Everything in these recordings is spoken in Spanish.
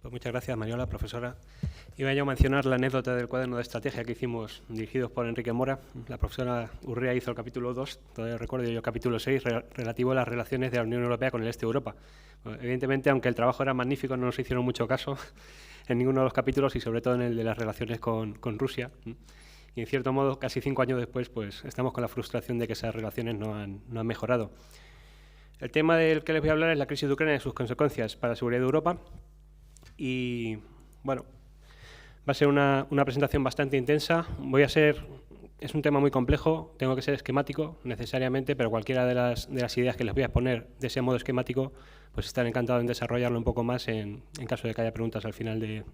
Pues muchas gracias, Mariola, profesora. Iba yo a mencionar la anécdota del cuaderno de estrategia que hicimos, dirigidos por Enrique Mora. La profesora Urrea hizo el capítulo 2, todavía recuerdo yo, capítulo 6, relativo a las relaciones de la Unión Europea con el este de Europa. Bueno, evidentemente, aunque el trabajo era magnífico, no nos hicieron mucho caso en ninguno de los capítulos y sobre todo en el de las relaciones con Rusia. Y en cierto modo, casi 5 años después, pues estamos con la frustración de que esas relaciones no han mejorado. El tema del que les voy a hablar es la crisis de Ucrania y sus consecuencias para la seguridad de Europa. Y bueno, va a ser una presentación bastante intensa. Es un tema muy complejo, tengo que ser esquemático necesariamente, pero cualquiera de las ideas que les voy a exponer de ese modo esquemático, pues estaré encantado en desarrollarlo un poco más en caso de que haya preguntas al final de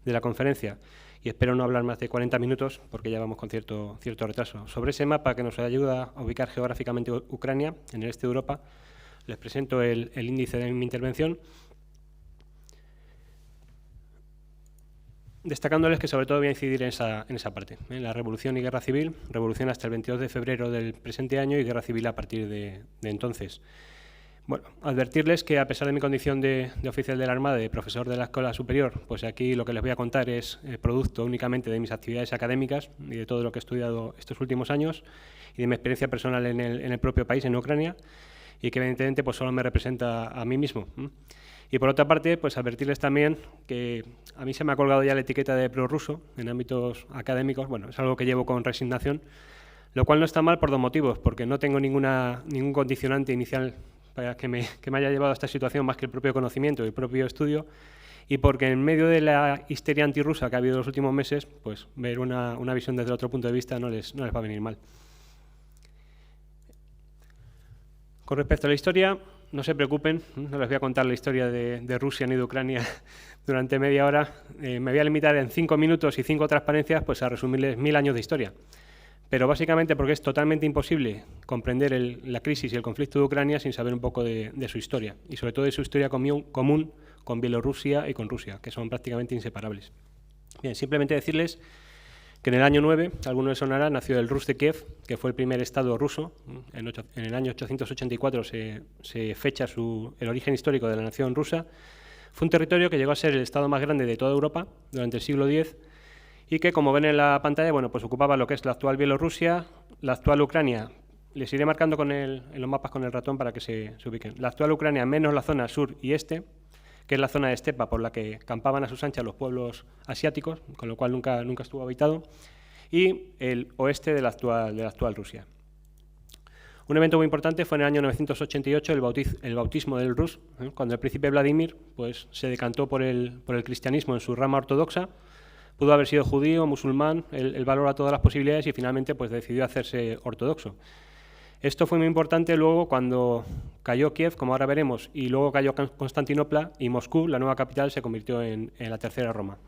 la conferencia. Y espero no hablar más de 40 minutos, porque ya vamos con cierto retraso. Sobre ese mapa que nos ayuda a ubicar geográficamente Ucrania, en el este de Europa, les presento el índice de mi intervención, destacándoles que sobre todo voy a incidir en esa parte, en la revolución y guerra civil, revolución hasta el 22 de febrero del presente año y guerra civil a partir de entonces. Bueno, advertirles que a pesar de mi condición de oficial de la Armada y de profesor de la Escuela Superior, pues aquí lo que les voy a contar es producto únicamente de mis actividades académicas y de todo lo que he estudiado estos últimos años y de mi experiencia personal en el propio país, en Ucrania, y que evidentemente pues solo me representa a mí mismo. Y por otra parte, pues advertirles también que a mí se me ha colgado ya la etiqueta de prorruso en ámbitos académicos. Bueno, es algo que llevo con resignación, lo cual no está mal por dos motivos, porque no tengo ningún condicionante inicial para que me haya llevado a esta situación más que el propio conocimiento y el propio estudio, y porque en medio de la histeria antirrusa que ha habido en los últimos meses, pues ver una visión desde otro punto de vista no les va a venir mal. Con respecto a la historia, no se preocupen, no les voy a contar la historia de Rusia ni de Ucrania durante media hora. Me voy a limitar en 5 minutos y 5 transparencias pues a resumirles 1000 años de historia. Pero básicamente porque es totalmente imposible comprender la crisis y el conflicto de Ucrania sin saber un poco de su historia, y sobre todo de su historia común con Bielorrusia y con Rusia, que son prácticamente inseparables. Bien, simplemente decirles que en el año 9, alguno les sonará, nació el Rus de Kiev, que fue el primer estado ruso. En el año 884 se fecha el origen histórico de la nación rusa. Fue un territorio que llegó a ser el estado más grande de toda Europa durante el siglo X y que, como ven en la pantalla, bueno, pues ocupaba lo que es la actual Bielorrusia, la actual Ucrania. Les iré marcando en los mapas con el ratón para que se ubiquen. La actual Ucrania menos la zona sur y este, que es la zona de estepa por la que campaban a sus anchas los pueblos asiáticos, con lo cual nunca estuvo habitado, y el oeste de la actual Rusia. Un evento muy importante fue en el año 988 el bautismo del Rus, cuando el príncipe Vladimir pues, se decantó por el cristianismo en su rama ortodoxa. Pudo haber sido judío, musulmán, él valora todas las posibilidades y finalmente pues, decidió hacerse ortodoxo. Esto fue muy importante luego cuando cayó Kiev, como ahora veremos, y luego cayó Constantinopla y Moscú, la nueva capital, se convirtió en la tercera Roma.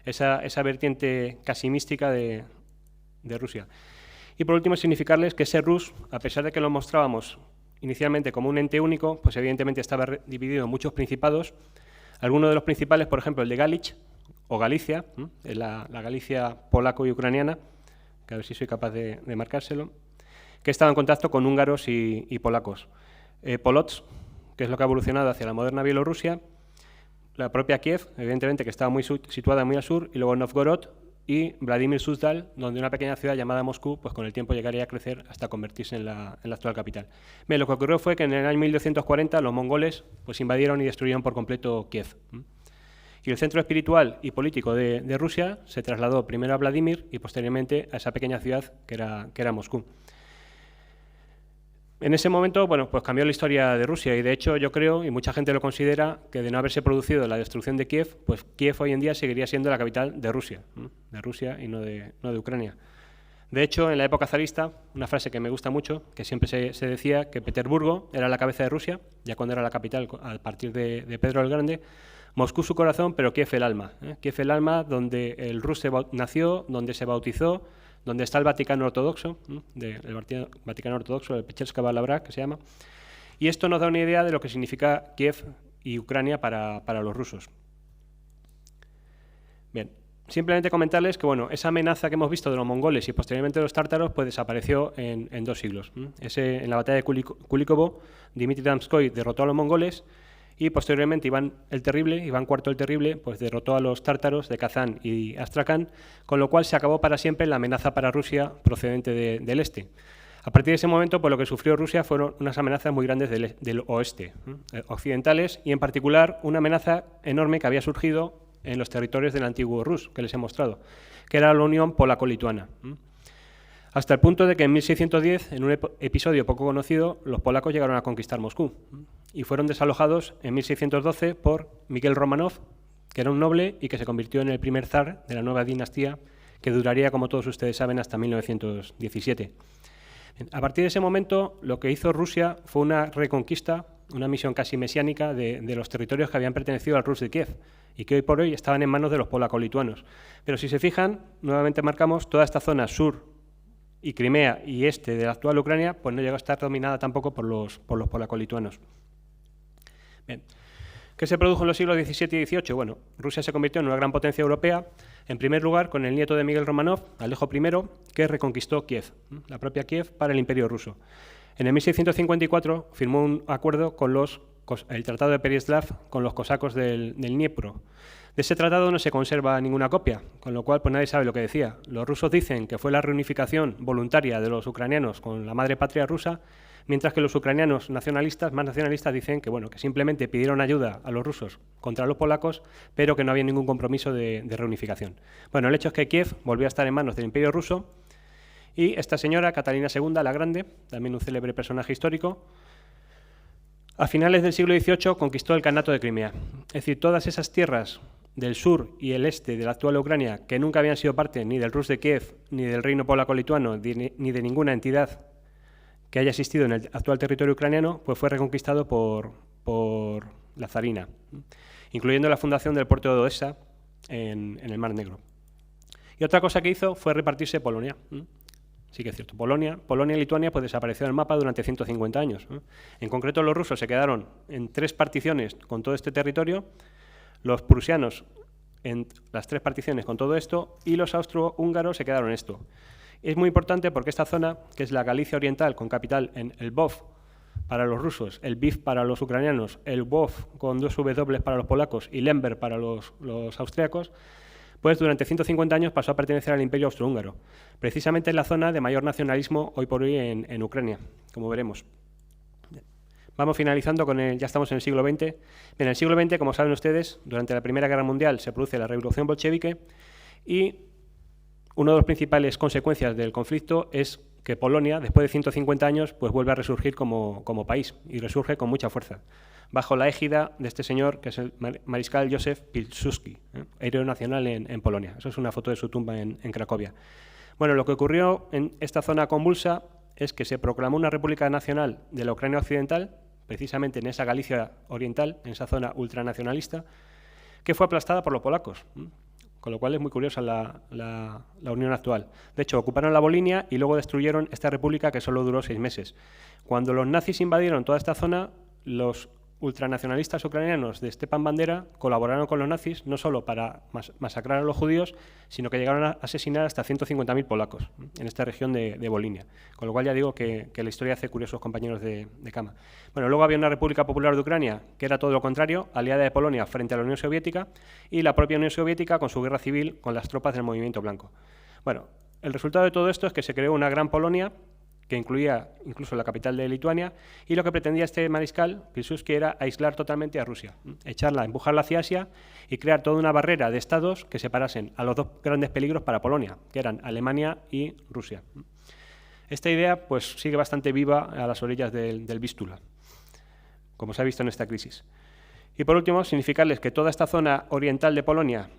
Esa vertiente casi mística de Rusia. Y por último, significarles que ese Rus, a pesar de que lo mostrábamos inicialmente como un ente único, pues evidentemente estaba dividido en muchos principados. Algunos de los principales, por ejemplo, el de Galich o Galicia, la Galicia polaco y ucraniana, que a ver si soy capaz de marcárselo, que estaba en contacto con húngaros y polacos. Polotsk, que es lo que ha evolucionado hacia la moderna Bielorrusia, la propia Kiev, evidentemente, que estaba situada muy al sur, y luego Novgorod y Vladimir Suzdal, donde una pequeña ciudad llamada Moscú, pues con el tiempo llegaría a crecer hasta convertirse en la actual capital. Bien, lo que ocurrió fue que en el año 1240 los mongoles pues, invadieron y destruyeron por completo Kiev. Y el centro espiritual y político de Rusia se trasladó primero a Vladimir y posteriormente a esa pequeña ciudad que era Moscú. En ese momento, bueno, pues cambió la historia de Rusia y de hecho yo creo, y mucha gente lo considera, que de no haberse producido la destrucción de Kiev, pues Kiev hoy en día seguiría siendo la capital de Rusia y no de Ucrania. De hecho, en la época zarista, una frase que me gusta mucho, que siempre se decía que Petersburgo era la cabeza de Rusia, ya cuando era la capital a partir de Pedro el Grande, Moscú su corazón, pero Kiev el alma. Kiev el alma donde el Rus nació, donde se bautizó, donde está el Vaticano Ortodoxo, el Vaticano Ortodoxo, el Pechelska Lavra, que se llama. Y esto nos da una idea de lo que significa Kiev y Ucrania para los rusos. Bien, simplemente comentarles que bueno, esa amenaza que hemos visto de los mongoles y posteriormente de los tártaros pues desapareció en 2 siglos. En la batalla de Kulikovo, Dmitry Donskoy derrotó a los mongoles y posteriormente Iván IV el Terrible, pues derrotó a los tártaros de Kazán y Astracán, con lo cual se acabó para siempre la amenaza para Rusia procedente del este. A partir de ese momento, pues lo que sufrió Rusia fueron unas amenazas muy grandes del oeste, occidentales, y en particular una amenaza enorme que había surgido en los territorios del antiguo Rus, que les he mostrado, que era la Unión Polaco-Lituana. Hasta el punto de que en 1610, en un episodio poco conocido, los polacos llegaron a conquistar Moscú y fueron desalojados en 1612 por Miguel Romanov, que era un noble y que se convirtió en el primer zar de la nueva dinastía, que duraría, como todos ustedes saben, hasta 1917. A partir de ese momento, lo que hizo Rusia fue una reconquista, una misión casi mesiánica de los territorios que habían pertenecido al Rus de Kiev y que hoy por hoy estaban en manos de los polaco-lituanos. Pero si se fijan, nuevamente marcamos toda esta zona sur y Crimea y este de la actual Ucrania, pues no llegó a estar dominada tampoco por los polaco-lituanos. Bien. ¿Qué se produjo en los siglos XVII y XVIII? Bueno, Rusia se convirtió en una gran potencia europea, en primer lugar con el nieto de Miguel Romanov, Alejo I, que reconquistó Kiev, la propia Kiev, para el Imperio ruso. En el 1654 firmó un acuerdo con el Tratado de Pereyaslav con los cosacos del Dniepro. De ese tratado no se conserva ninguna copia, con lo cual pues nadie sabe lo que decía. Los rusos dicen que fue la reunificación voluntaria de los ucranianos con la madre patria rusa, mientras que los ucranianos más nacionalistas dicen que, bueno, que simplemente pidieron ayuda a los rusos contra los polacos, pero que no había ningún compromiso de reunificación. Bueno, el hecho es que Kiev volvió a estar en manos del Imperio ruso y esta señora, Catalina II la Grande, también un célebre personaje histórico, a finales del siglo XVIII conquistó el Kanato de Crimea. Es decir, todas esas tierras del sur y el este de la actual Ucrania, que nunca habían sido parte ni del Rus de Kiev, ni del reino polaco-lituano, ni de ninguna entidad que haya existido en el actual territorio ucraniano, pues fue reconquistado por la zarina, incluyendo la fundación del puerto de Odessa en el Mar Negro. Y otra cosa que hizo fue repartirse Polonia. Sí que es cierto, Polonia y Lituania pues desapareció del mapa durante 150 años. En concreto, los rusos se quedaron en 3 particiones con todo este territorio, los prusianos en las 3 particiones con todo esto y los austrohúngaros se quedaron en esto. Es muy importante porque esta zona, que es la Galicia Oriental con capital en Lvov para los rusos, el Lviv para los ucranianos, el Lvov con 2 W para los polacos y Lemberg para los austriacos, pues durante 150 años pasó a pertenecer al Imperio Austrohúngaro. Precisamente es la zona de mayor nacionalismo hoy por hoy en Ucrania, como veremos. Vamos finalizando con ya estamos en el siglo XX. En el siglo XX, como saben ustedes, durante la Primera Guerra Mundial se produce la Revolución Bolchevique y una de las principales consecuencias del conflicto es que Polonia, después de 150 años, pues vuelve a resurgir como país y resurge con mucha fuerza, bajo la égida de este señor, que es el mariscal Józef Pilsudski, héroe nacional en Polonia. Eso es una foto de su tumba en Cracovia. Bueno, lo que ocurrió en esta zona convulsa es que se proclamó una república nacional de la Ucrania occidental, precisamente en esa Galicia oriental, en esa zona ultranacionalista, que fue aplastada por los polacos, con lo cual es muy curiosa la unión actual. De hecho, ocuparon la Volinia y luego destruyeron esta república que solo duró 6 meses. Cuando los nazis invadieron toda esta zona, los ultranacionalistas ucranianos de Stepan Bandera colaboraron con los nazis no solo para masacrar a los judíos, sino que llegaron a asesinar hasta 150.000 polacos en esta región de Volinia. Con lo cual ya digo que la historia hace curiosos compañeros de cama. Bueno, luego había una República Popular de Ucrania que era todo lo contrario, aliada de Polonia frente a la Unión Soviética, y la propia Unión Soviética con su guerra civil con las tropas del Movimiento Blanco. Bueno, el resultado de todo esto es que se creó una gran Polonia que incluía incluso la capital de Lituania, y lo que pretendía este mariscal, Pilsudski, era aislar totalmente a Rusia, empujarla hacia Asia y crear toda una barrera de estados que separasen a los 2 grandes peligros para Polonia, que eran Alemania y Rusia. Esta idea pues sigue bastante viva a las orillas del Vístula, como se ha visto en esta crisis. Y por último, significarles que toda esta zona oriental de Polonia,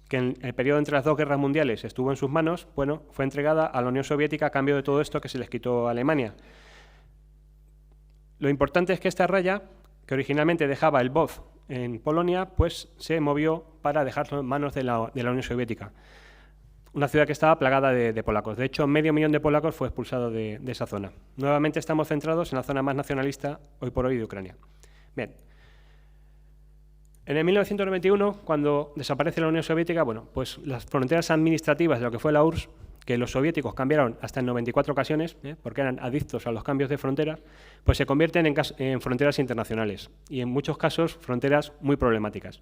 que en el periodo entre las 2 guerras mundiales estuvo en sus manos, bueno, fue entregada a la Unión Soviética a cambio de todo esto que se les quitó a Alemania. Lo importante es que esta raya, que originalmente dejaba el Lvov en Polonia, pues se movió para dejarlo en manos de la Unión Soviética. Una ciudad que estaba plagada de polacos. De hecho, 500.000 de polacos fue expulsado de esa zona. Nuevamente estamos centrados en la zona más nacionalista hoy por hoy de Ucrania. Bien. En el 1991, cuando desaparece la Unión Soviética, bueno, pues las fronteras administrativas de lo que fue la URSS que los soviéticos cambiaron hasta en 94 ocasiones, porque eran adictos a los cambios de fronteras, pues se convierten en fronteras internacionales y en muchos casos fronteras muy problemáticas.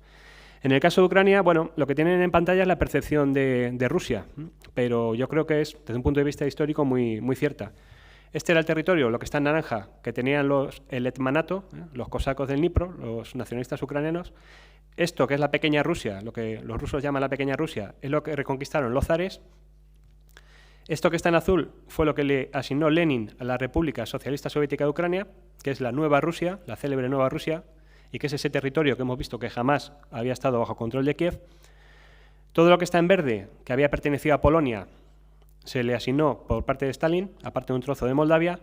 En el caso de Ucrania, bueno, lo que tienen en pantalla es la percepción de Rusia, pero yo creo que es, desde un punto de vista histórico, muy cierta. Este era el territorio, lo que está en naranja, que tenían el Hetmanato, los cosacos del Dnipro, los nacionalistas ucranianos. Esto, que es la pequeña Rusia, lo que los rusos llaman la pequeña Rusia, es lo que reconquistaron los zares. Esto que está en azul fue lo que le asignó Lenin a la República Socialista Soviética de Ucrania, que es la Nueva Rusia, la célebre Nueva Rusia, y que es ese territorio que hemos visto que jamás había estado bajo control de Kiev. Todo lo que está en verde, que había pertenecido a Polonia, se le asignó por parte de Stalin, aparte de un trozo de Moldavia.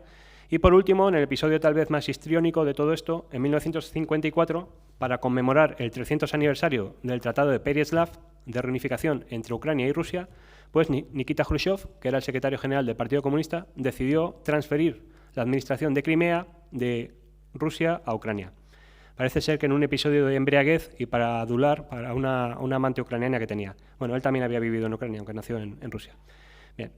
Y por último, en el episodio tal vez más histriónico de todo esto, en 1954, para conmemorar el 300 aniversario del Tratado de Pereyaslav de reunificación entre Ucrania y Rusia, pues Nikita Khrushchev, que era el secretario general del Partido Comunista, decidió transferir la administración de Crimea de Rusia a Ucrania. Parece ser que en un episodio de embriaguez y para adular para una amante ucraniana que tenía. Bueno, él también había vivido en Ucrania, aunque nació en Rusia. Bien.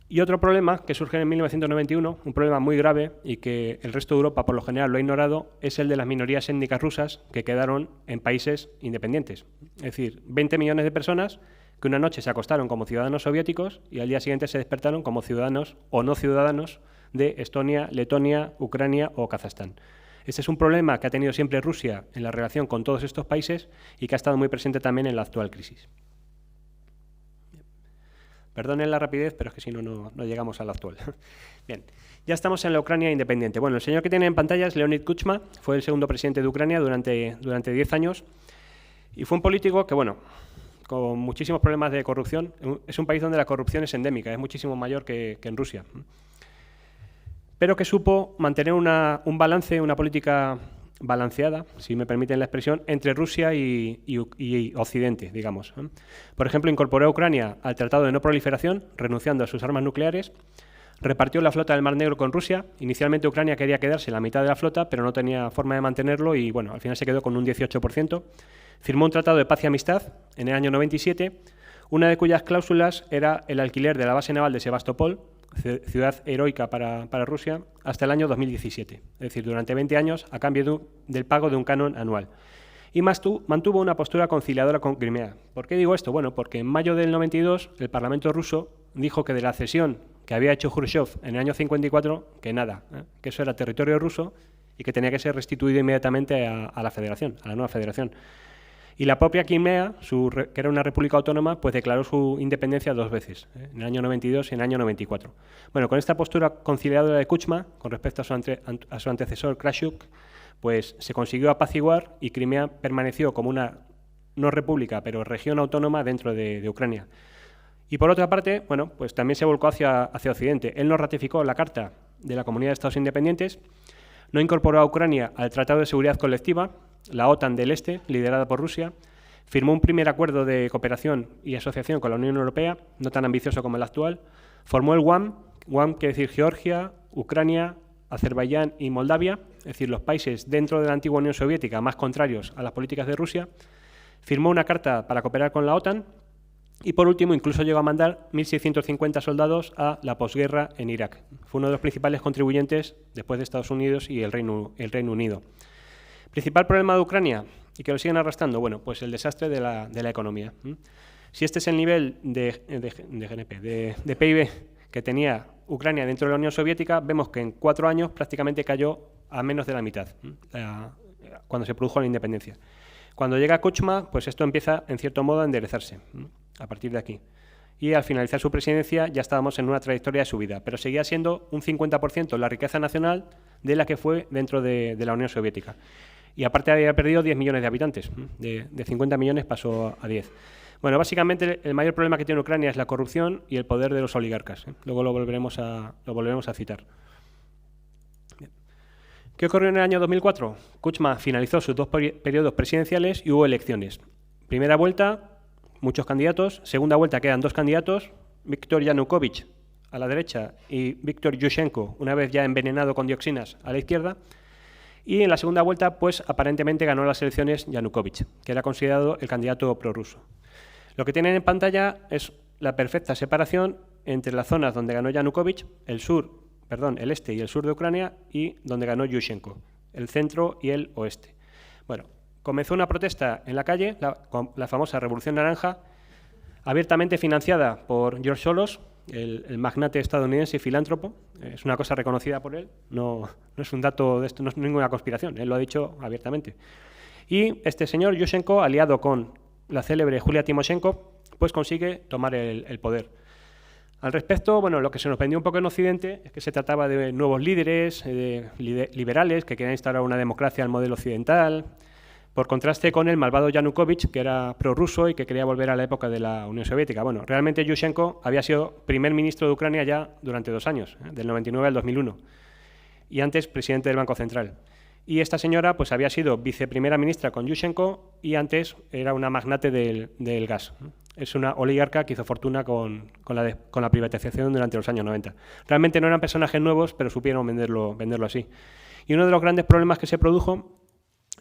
Y otro problema que surge en 1991, un problema muy grave y que el resto de Europa por lo general lo ha ignorado, es el de las minorías étnicas rusas que quedaron en países independientes. Es decir, 20 millones de personas que una noche se acostaron como ciudadanos soviéticos y al día siguiente se despertaron como ciudadanos o no ciudadanos de Estonia, Letonia, Ucrania o Kazajstán. Este es un problema que ha tenido siempre Rusia en la relación con todos estos países y que ha estado muy presente también en la actual crisis. Perdonen la rapidez, pero es que si no, no llegamos a la actual. Bien, ya estamos en la Ucrania independiente. Bueno, el señor que tiene en pantalla es Leonid Kuchma, fue el segundo presidente de Ucrania durante 10 años y fue un político que, bueno, con muchísimos problemas de corrupción. Es un país donde la corrupción es endémica, es muchísimo mayor que en Rusia. Pero que supo mantener un balance, una política balanceada, si me permiten la expresión, entre Rusia y Occidente, digamos. Por ejemplo, incorporó a Ucrania al Tratado de No Proliferación, renunciando a sus armas nucleares, repartió la flota del Mar Negro con Rusia. Inicialmente Ucrania quería quedarse la mitad de la flota, pero no tenía forma de mantenerlo y, bueno, al final se quedó con un 18%. Firmó un tratado de paz y amistad en el año 97, una de cuyas cláusulas era el alquiler de la base naval de Sebastopol, ciudad heroica para Rusia, hasta el año 2017, es decir, durante 20 años a cambio del pago de un canon anual. Y mantuvo una postura conciliadora con Crimea. ¿Por qué digo esto? Bueno, porque en mayo del 92 el Parlamento ruso dijo que de la cesión que había hecho Khrushchev en el año 54, que nada, que eso era territorio ruso y que tenía que ser restituido inmediatamente a la federación, a la nueva federación. Y la propia Crimea, que era una república autónoma, pues declaró su independencia 2 veces, en el año 92 y en el año 94. Bueno, con esta postura conciliadora de Kuchma, con respecto a su antecesor Krashuk, pues se consiguió apaciguar y Crimea permaneció como una, no república, pero región autónoma dentro de Ucrania. Y por otra parte, bueno, pues también se volcó hacia Occidente. Él no ratificó la Carta de la Comunidad de Estados Independientes, no incorporó a Ucrania al Tratado de Seguridad Colectiva, la OTAN del Este, liderada por Rusia, firmó un primer acuerdo de cooperación y asociación con la Unión Europea, no tan ambicioso como el actual, formó el WAM quiere decir Georgia, Ucrania, Azerbaiyán y Moldavia, es decir, los países dentro de la antigua Unión Soviética más contrarios a las políticas de Rusia, firmó una carta para cooperar con la OTAN y, por último, incluso llegó a mandar 1.650 soldados a la posguerra en Irak. Fue uno de los principales contribuyentes después de Estados Unidos y el Reino Unido. ¿Principal problema de Ucrania y que lo siguen arrastrando? Bueno, pues el desastre de la economía. Si este es el nivel de PIB que tenía Ucrania dentro de la Unión Soviética, vemos que en 4 años prácticamente cayó a menos de la mitad, cuando se produjo la independencia. Cuando llega Kuchma, pues esto empieza, en cierto modo, a enderezarse a partir de aquí. Y al finalizar su presidencia ya estábamos en una trayectoria de subida, pero seguía siendo un 50% la riqueza nacional de la que fue dentro de la Unión Soviética. Y aparte había perdido 10 millones de habitantes, de 50 millones pasó a 10. Bueno, básicamente el mayor problema que tiene Ucrania es la corrupción y el poder de los oligarcas. Luego lo volveremos a citar. Bien. ¿Qué ocurrió en el año 2004? Kuchma finalizó sus 2 periodos presidenciales y hubo elecciones. Primera vuelta, muchos candidatos. Segunda vuelta quedan 2 candidatos, Viktor Yanukovych a la derecha y Viktor Yushchenko, una vez ya envenenado con dioxinas, a la izquierda. Y en la segunda vuelta, pues aparentemente ganó las elecciones Yanukovych, que era considerado el candidato prorruso. Lo que tienen en pantalla es la perfecta separación entre las zonas donde ganó Yanukovych, el este y el sur de Ucrania, y donde ganó Yushchenko, el centro y el oeste. Bueno, comenzó una protesta en la calle, la famosa Revolución Naranja, abiertamente financiada por George Soros, el magnate estadounidense y filántropo. Es una cosa reconocida por él, no es un dato de esto, no es ninguna conspiración, él lo ha dicho abiertamente. Y este señor Yushchenko, aliado con la célebre Julia Timoshenko, pues consigue tomar el poder. Al respecto, bueno, lo que se nos vendió un poco en Occidente es que se trataba de nuevos líderes liberales que querían instaurar una democracia al modelo occidental, por contraste con el malvado Yanukovych, que era prorruso y que quería volver a la época de la Unión Soviética. Bueno, realmente Yushchenko había sido primer ministro de Ucrania ya durante 2 años, del 99 al 2001, y antes presidente del Banco Central. Y esta señora pues había sido viceprimera ministra con Yushchenko y antes era una magnate del gas. Es una oligarca que hizo fortuna con la privatización durante los años 90. Realmente no eran personajes nuevos, pero supieron venderlo así. Y uno de los grandes problemas que se produjo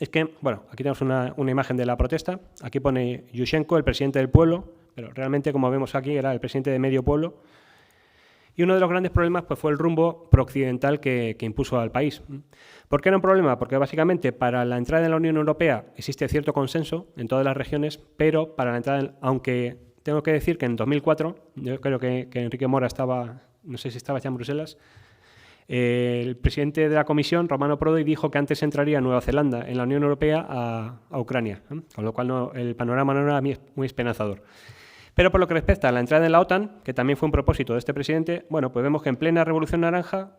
es que, bueno, aquí tenemos una imagen de la protesta. Aquí pone Yushchenko, el presidente del pueblo, pero realmente, como vemos aquí, era el presidente de medio pueblo. Y uno de los grandes problemas pues, fue el rumbo prooccidental que impuso al país. ¿Por qué era un problema? Porque básicamente para la entrada en la Unión Europea existe cierto consenso en todas las regiones, pero para la entrada, aunque tengo que decir que en 2004, yo creo que Enrique Mora estaba, no sé si estaba ya en Bruselas, el presidente de la Comisión, Romano Prodi, dijo que antes entraría Nueva Zelanda en la Unión Europea a Ucrania, con lo cual el panorama no era muy esperanzador. Pero por lo que respecta a la entrada en la OTAN, que también fue un propósito de este presidente, bueno, pues vemos que en plena Revolución Naranja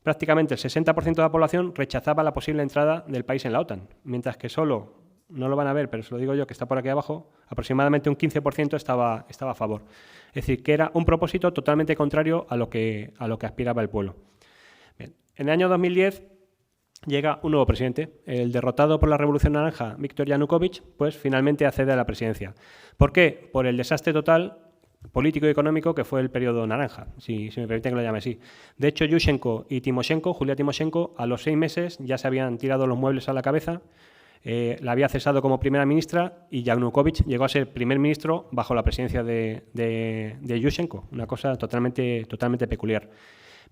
prácticamente el 60% de la población rechazaba la posible entrada del país en la OTAN, mientras que solo, no lo van a ver, pero se lo digo yo que está por aquí abajo, aproximadamente un 15% estaba a favor. Es decir, que era un propósito totalmente contrario a lo que aspiraba el pueblo. Bien. En el año 2010 llega un nuevo presidente. El derrotado por la Revolución Naranja, Viktor Yanukovych, pues finalmente accede a la presidencia. ¿Por qué? Por el desastre total político y económico que fue el periodo naranja, si me permiten que lo llame así. De hecho, Yushchenko y Timoshenko, Julia Timoshenko, a los 6 meses ya se habían tirado los muebles a la cabeza, la había cesado como primera ministra y Yanukovych llegó a ser primer ministro bajo la presidencia de Yushchenko, una cosa totalmente peculiar.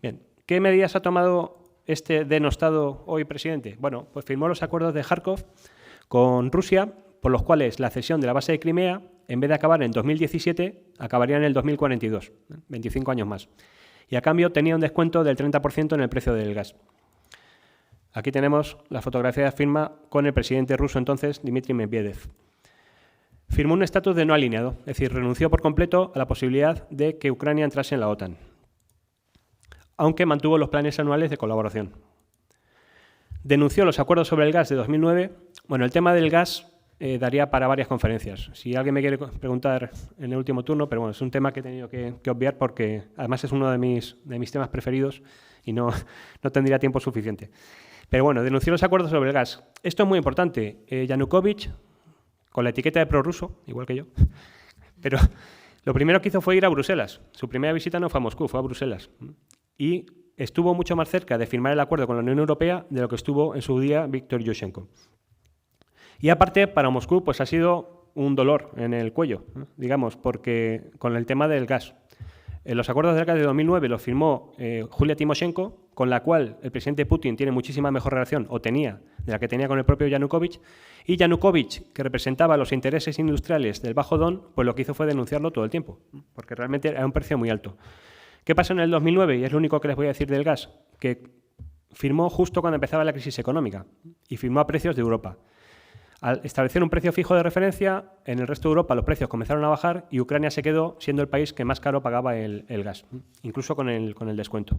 Bien, ¿qué medidas ha tomado este denostado hoy presidente? Bueno, pues firmó los acuerdos de Kharkov con Rusia, por los cuales la cesión de la base de Crimea, en vez de acabar en 2017, acabaría en el 2042, 25 años más. Y a cambio tenía un descuento del 30% en el precio del gas. Aquí tenemos la fotografía de firma con el presidente ruso entonces, Dmitry Medvedev. Firmó un estatus de no alineado, es decir, renunció por completo a la posibilidad de que Ucrania entrase en la OTAN, aunque mantuvo los planes anuales de colaboración. Denunció los acuerdos sobre el gas de 2009. Bueno, el tema del gas daría para varias conferencias. Si alguien me quiere preguntar en el último turno, pero bueno, es un tema que he tenido que obviar porque además es uno de mis temas preferidos y no tendría tiempo suficiente. Pero bueno, denunció los acuerdos sobre el gas. Esto es muy importante. Yanukovych, con la etiqueta de prorruso, igual que yo, pero lo primero que hizo fue ir a Bruselas. Su primera visita no fue a Moscú, fue a Bruselas. Y estuvo mucho más cerca de firmar el acuerdo con la Unión Europea de lo que estuvo en su día Viktor Yushchenko. Y aparte, para Moscú, pues ha sido un dolor en el cuello, digamos, porque con el tema del gas. Los acuerdos del gas de 2009 los firmó Julia Timoshenko, con la cual el presidente Putin tiene muchísima mejor relación, o tenía, de la que tenía con el propio Yanukovych. Y Yanukovych, que representaba los intereses industriales del Bajo Don, pues lo que hizo fue denunciarlo todo el tiempo, porque realmente era un precio muy alto. ¿Qué pasó en el 2009? Y es lo único que les voy a decir del gas, que firmó justo cuando empezaba la crisis económica y firmó a precios de Europa. Al establecer un precio fijo de referencia, en el resto de Europa los precios comenzaron a bajar y Ucrania se quedó siendo el país que más caro pagaba el gas, incluso con el descuento.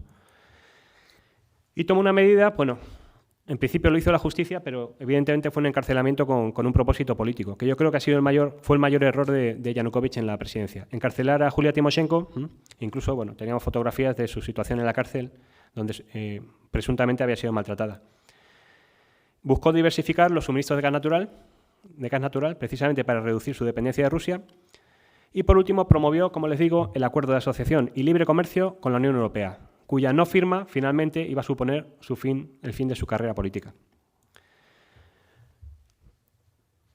Y tomó una medida, bueno, en principio lo hizo la justicia, pero evidentemente fue un encarcelamiento con un propósito político, que yo creo que fue el mayor error de Yanukovych en la presidencia. Encarcelar a Julia Timoshenko, incluso bueno, teníamos fotografías de su situación en la cárcel, donde presuntamente había sido maltratada. Buscó diversificar los suministros de gas natural, precisamente para reducir su dependencia de Rusia. Y por último, promovió, como les digo, el acuerdo de asociación y libre comercio con la Unión Europea, cuya no firma finalmente iba a suponer el fin de su carrera política.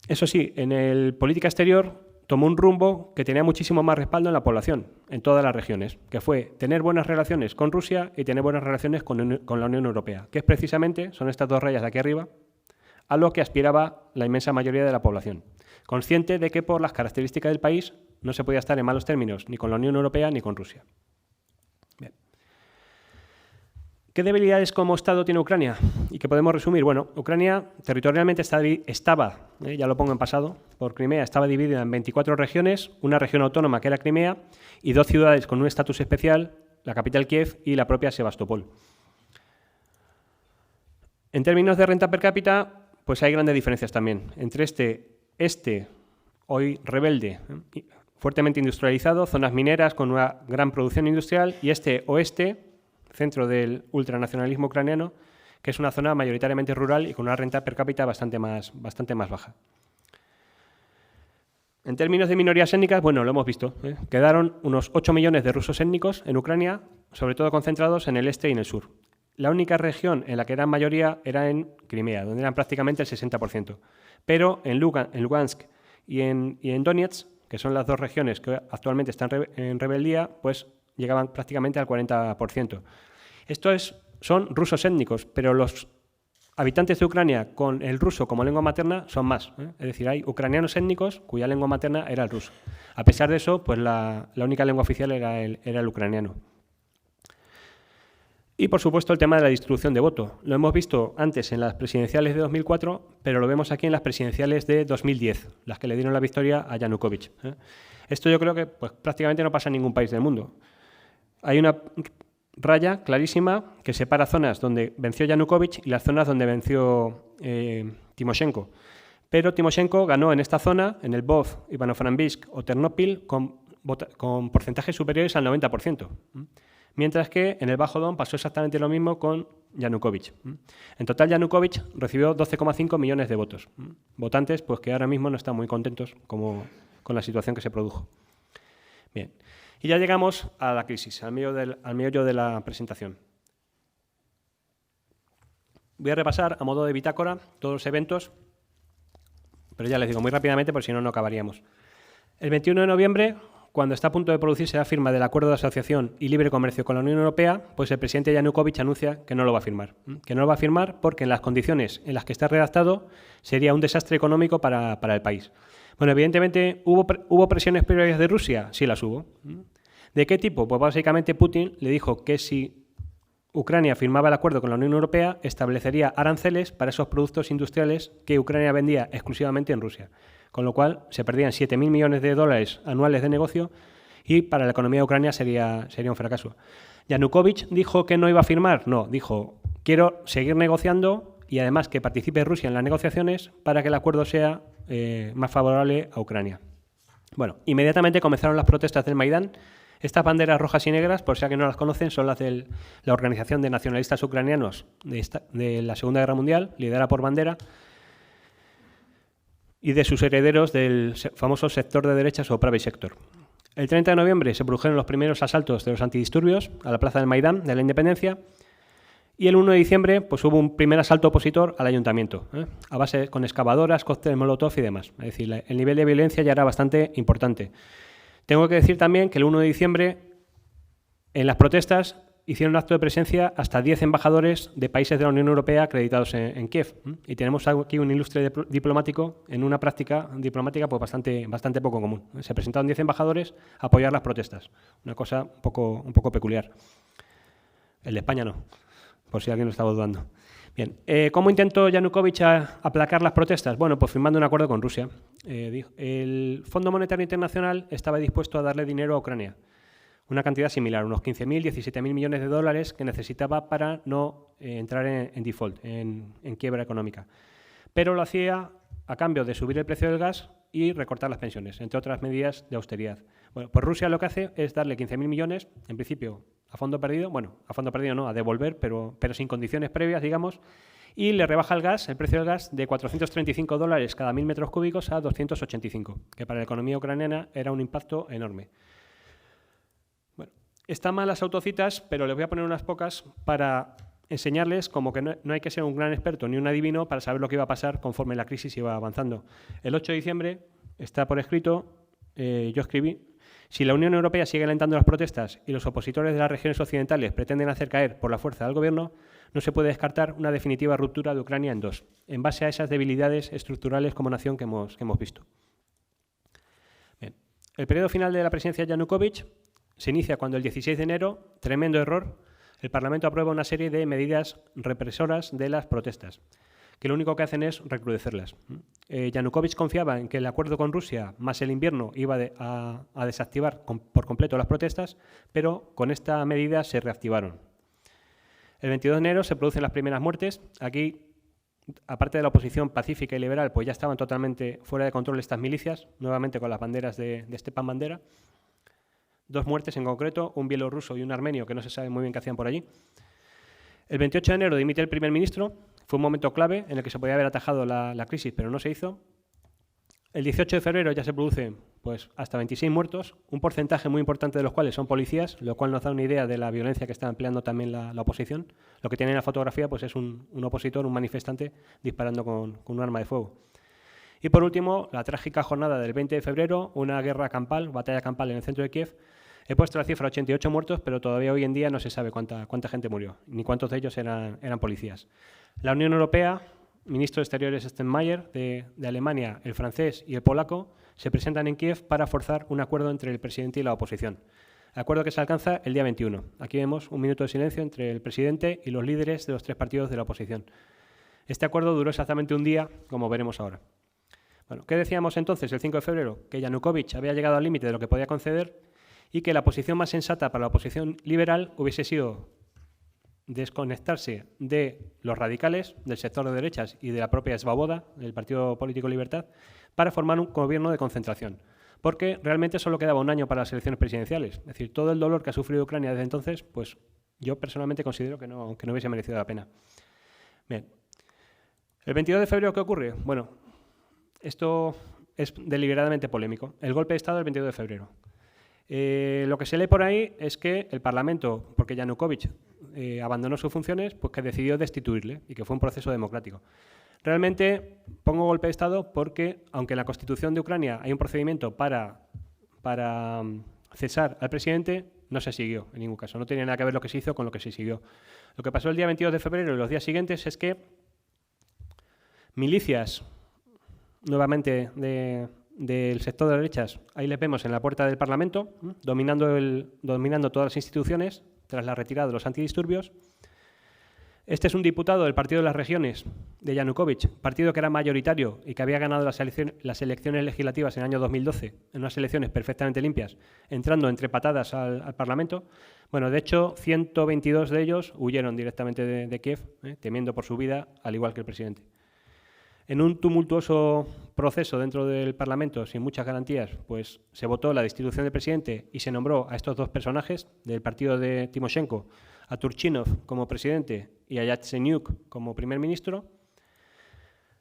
Eso sí, en el política exterior tomó un rumbo que tenía muchísimo más respaldo en la población, en todas las regiones, que fue tener buenas relaciones con Rusia y tener buenas relaciones con la Unión Europea, que es precisamente, son estas dos rayas de aquí arriba, a lo que aspiraba la inmensa mayoría de la población, consciente de que por las características del país no se podía estar en malos términos ni con la Unión Europea ni con Rusia. Bien. ¿Qué debilidades como Estado tiene Ucrania? Y que podemos resumir. Bueno, Ucrania territorialmente estaba, ya lo pongo en pasado, por Crimea, estaba dividida en 24 regiones, una región autónoma que era Crimea y 2 ciudades con un estatus especial, la capital Kiev y la propia Sebastopol. En términos de renta per cápita, pues hay grandes diferencias también entre este hoy rebelde, fuertemente industrializado, zonas mineras con una gran producción industrial, y este oeste, centro del ultranacionalismo ucraniano, que es una zona mayoritariamente rural y con una renta per cápita bastante más baja. En términos de minorías étnicas, bueno, lo hemos visto, quedaron unos 8 millones de rusos étnicos en Ucrania, sobre todo concentrados en el este y en el sur. La única región en la que eran mayoría era en Crimea, donde eran prácticamente el 60%. Pero en Lugansk y en Donetsk, que son las dos regiones que actualmente están en rebeldía, pues llegaban prácticamente al 40%. Estos son rusos étnicos, pero los habitantes de Ucrania con el ruso como lengua materna son más. Es decir, hay ucranianos étnicos cuya lengua materna era el ruso. A pesar de eso, pues la única lengua oficial era el ucraniano. Y, por supuesto, el tema de la distribución de voto. Lo hemos visto antes en las presidenciales de 2004, pero lo vemos aquí en las presidenciales de 2010, las que le dieron la victoria a Yanukovych. Esto yo creo que pues, prácticamente no pasa en ningún país del mundo. Hay una raya clarísima que separa zonas donde venció Yanukovych y las zonas donde venció Timoshenko. Pero Timoshenko ganó en esta zona, en el Lvov, Ivano-Frankivsk o Ternopil, con porcentajes superiores al 90%. Mientras que en el Bajo Don pasó exactamente lo mismo con Yanukovych. En total, Yanukovych recibió 12,5 millones de votos. Votantes pues, que ahora mismo no están muy contentos con la situación que se produjo. Bien. Y ya llegamos a la crisis, al meollo de la presentación. Voy a repasar a modo de bitácora todos los eventos, pero ya les digo muy rápidamente porque si no, no acabaríamos. El 21 de noviembre, cuando está a punto de producirse la firma del Acuerdo de Asociación y Libre Comercio con la Unión Europea, pues el presidente Yanukovych anuncia que no lo va a firmar. Que no lo va a firmar porque en las condiciones en las que está redactado sería un desastre económico para el país. Bueno, evidentemente, ¿hubo presiones previas de Rusia? Sí, las hubo. ¿De qué tipo? Pues básicamente Putin le dijo que si Ucrania firmaba el acuerdo con la Unión Europea, establecería aranceles para esos productos industriales que Ucrania vendía exclusivamente en Rusia. Con lo cual se perdían 7.000 millones de dólares anuales de negocio y para la economía de Ucrania sería un fracaso. Yanukovych dijo que no iba a firmar. No, dijo, quiero seguir negociando y además que participe Rusia en las negociaciones para que el acuerdo sea más favorable a Ucrania. Bueno, inmediatamente comenzaron las protestas del Maidán. Estas banderas rojas y negras, por si alguien no las conocen, son las de la Organización de Nacionalistas Ucranianos de la Segunda Guerra Mundial, liderada por Bandera, y de sus herederos del famoso sector de derechas o Pravый sector. El 30 de noviembre se produjeron los primeros asaltos de los antidisturbios a la plaza del Maidán de la Independencia y el 1 de diciembre pues, hubo un primer asalto opositor al ayuntamiento, a base con excavadoras, cócteles Molotov y demás. Es decir, el nivel de violencia ya era bastante importante. Tengo que decir también que el 1 de diciembre en las protestas hicieron un acto de presencia hasta 10 embajadores de países de la Unión Europea acreditados en Kiev. Y tenemos aquí un ilustre diplomático en una práctica diplomática pues bastante poco común. Se presentaron 10 embajadores a apoyar las protestas. Una cosa un poco peculiar. El de España no, por si alguien lo estaba dudando. Bien, ¿cómo intentó Yanukovych aplacar las protestas? Bueno, pues firmando un acuerdo con Rusia. El Fondo Monetario Internacional estaba dispuesto a darle dinero a Ucrania. Una cantidad similar, unos 15.000, 17.000 millones de dólares que necesitaba para no entrar en default, en quiebra económica. Pero lo hacía a cambio de subir el precio del gas y recortar las pensiones, entre otras medidas de austeridad. Bueno, pues Rusia lo que hace es darle 15.000 millones, en principio a fondo perdido, bueno, a fondo perdido no, a devolver, pero sin condiciones previas, digamos, y le rebaja el precio del gas de 435 dólares cada 1.000 metros cúbicos a 285, que para la economía ucraniana era un impacto enorme. Están mal las autocitas, pero les voy a poner unas pocas para enseñarles como que no hay que ser un gran experto ni un adivino para saber lo que iba a pasar conforme la crisis iba avanzando. El 8 de diciembre está por escrito yo escribí: si la Unión Europea sigue alentando las protestas y los opositores de las regiones occidentales pretenden hacer caer por la fuerza al gobierno, no se puede descartar una definitiva ruptura de Ucrania en dos, en base a esas debilidades estructurales como nación que hemos visto. Bien. El periodo final de la presidencia de Yanukovych se inicia cuando el 16 de enero, tremendo error, el Parlamento aprueba una serie de medidas represoras de las protestas, que lo único que hacen es recrudecerlas. Yanukovych confiaba en que el acuerdo con Rusia más el invierno iba a desactivar por completo las protestas, pero con esta medida se reactivaron. El 22 de enero se producen las primeras muertes. Aquí, aparte de la oposición pacífica y liberal, pues ya estaban totalmente fuera de control estas milicias, nuevamente con las banderas de Stepan Bandera. 2 muertes en concreto, un bielorruso y un armenio, que no se sabe muy bien qué hacían por allí. El 28 de enero dimite el primer ministro. Fue un momento clave en el que se podía haber atajado la crisis, pero no se hizo. El 18 de febrero ya se producen pues, hasta 26 muertos, un porcentaje muy importante de los cuales son policías, lo cual nos da una idea de la violencia que está empleando también la oposición. Lo que tiene en la fotografía pues, es un opositor, un manifestante, disparando con un arma de fuego. Y por último, la trágica jornada del 20 de febrero, una guerra campal, batalla campal en el centro de Kiev. He puesto la cifra 88 muertos, pero todavía hoy en día no se sabe cuánta gente murió, ni cuántos de ellos eran policías. La Unión Europea, ministro de Exteriores Steinmeier de Alemania, el francés y el polaco, se presentan en Kiev para forzar un acuerdo entre el presidente y la oposición. Acuerdo que se alcanza el día 21. Aquí vemos un minuto de silencio entre el presidente y los líderes de los 3 partidos de la oposición. Este acuerdo duró exactamente un día, como veremos ahora. Bueno, ¿qué decíamos entonces el 5 de febrero? Que Yanukovych había llegado al límite de lo que podía conceder y que la posición más sensata para la oposición liberal hubiese sido desconectarse de los radicales, del sector de derechas y de la propia Svoboda, del Partido Político Libertad, para formar un gobierno de concentración. Porque realmente solo quedaba un año para las elecciones presidenciales. Es decir, todo el dolor que ha sufrido Ucrania desde entonces, pues yo personalmente considero que no hubiese merecido la pena. Bien. El 22 de febrero, ¿qué ocurre? Bueno, esto es deliberadamente polémico. El golpe de Estado del 22 de febrero. Lo que se lee por ahí es que el Parlamento, porque Yanukovych abandonó sus funciones, pues que decidió destituirle y que fue un proceso democrático. Realmente pongo golpe de Estado porque, aunque en la Constitución de Ucrania hay un procedimiento para cesar al presidente, no se siguió en ningún caso. No tenía nada que ver lo que se hizo con lo que se siguió. Lo que pasó el día 22 de febrero y los días siguientes es que milicias, nuevamente del sector de derechas, ahí les vemos en la puerta del Parlamento, dominando todas las instituciones tras la retirada de los antidisturbios. Este es un diputado del Partido de las Regiones de Yanukovych, partido que era mayoritario y que había ganado las elecciones legislativas en el año 2012, en unas elecciones perfectamente limpias, entrando entre patadas al Parlamento. Bueno, de hecho, 122 de ellos huyeron directamente de Kiev, temiendo por su vida, al igual que el presidente. En un tumultuoso proceso dentro del Parlamento, sin muchas garantías, pues se votó la destitución del presidente y se nombró a estos 2 personajes del partido de Timoshenko, a Turchinov como presidente y a Yatsenyuk como primer ministro.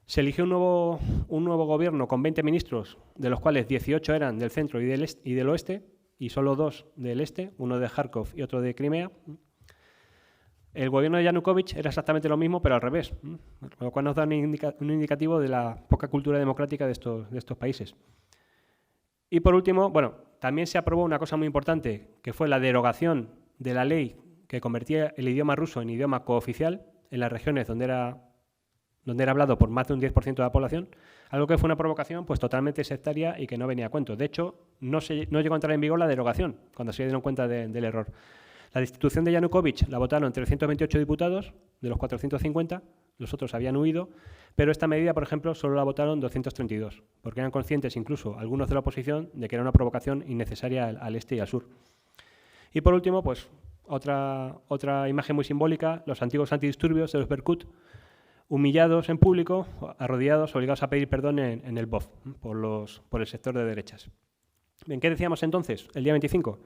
Se eligió un nuevo gobierno con 20 ministros, de los cuales 18 eran del centro y del oeste, y solo 2 del este, uno de Kharkov y otro de Crimea. El gobierno de Yanukovych era exactamente lo mismo, pero al revés, lo cual nos da un indicativo de la poca cultura democrática de estos países. Y por último, bueno, también se aprobó una cosa muy importante, que fue la derogación de la ley que convertía el idioma ruso en idioma cooficial en las regiones donde era hablado por más de un 10% de la población, algo que fue una provocación pues totalmente sectaria y que no venía a cuento. De hecho, no llegó a entrar en vigor la derogación, cuando se dieron cuenta del error. La destitución de Yanukovych la votaron 328 diputados, de los 450, los otros habían huido, pero esta medida, por ejemplo, solo la votaron 232, porque eran conscientes incluso algunos de la oposición de que era una provocación innecesaria al este y al sur. Y por último, pues otra imagen muy simbólica, los antiguos antidisturbios de los Berkut, humillados en público, arrodillados, obligados a pedir perdón en el BOF por el sector de derechas. Bien, ¿qué decíamos entonces, el día 25?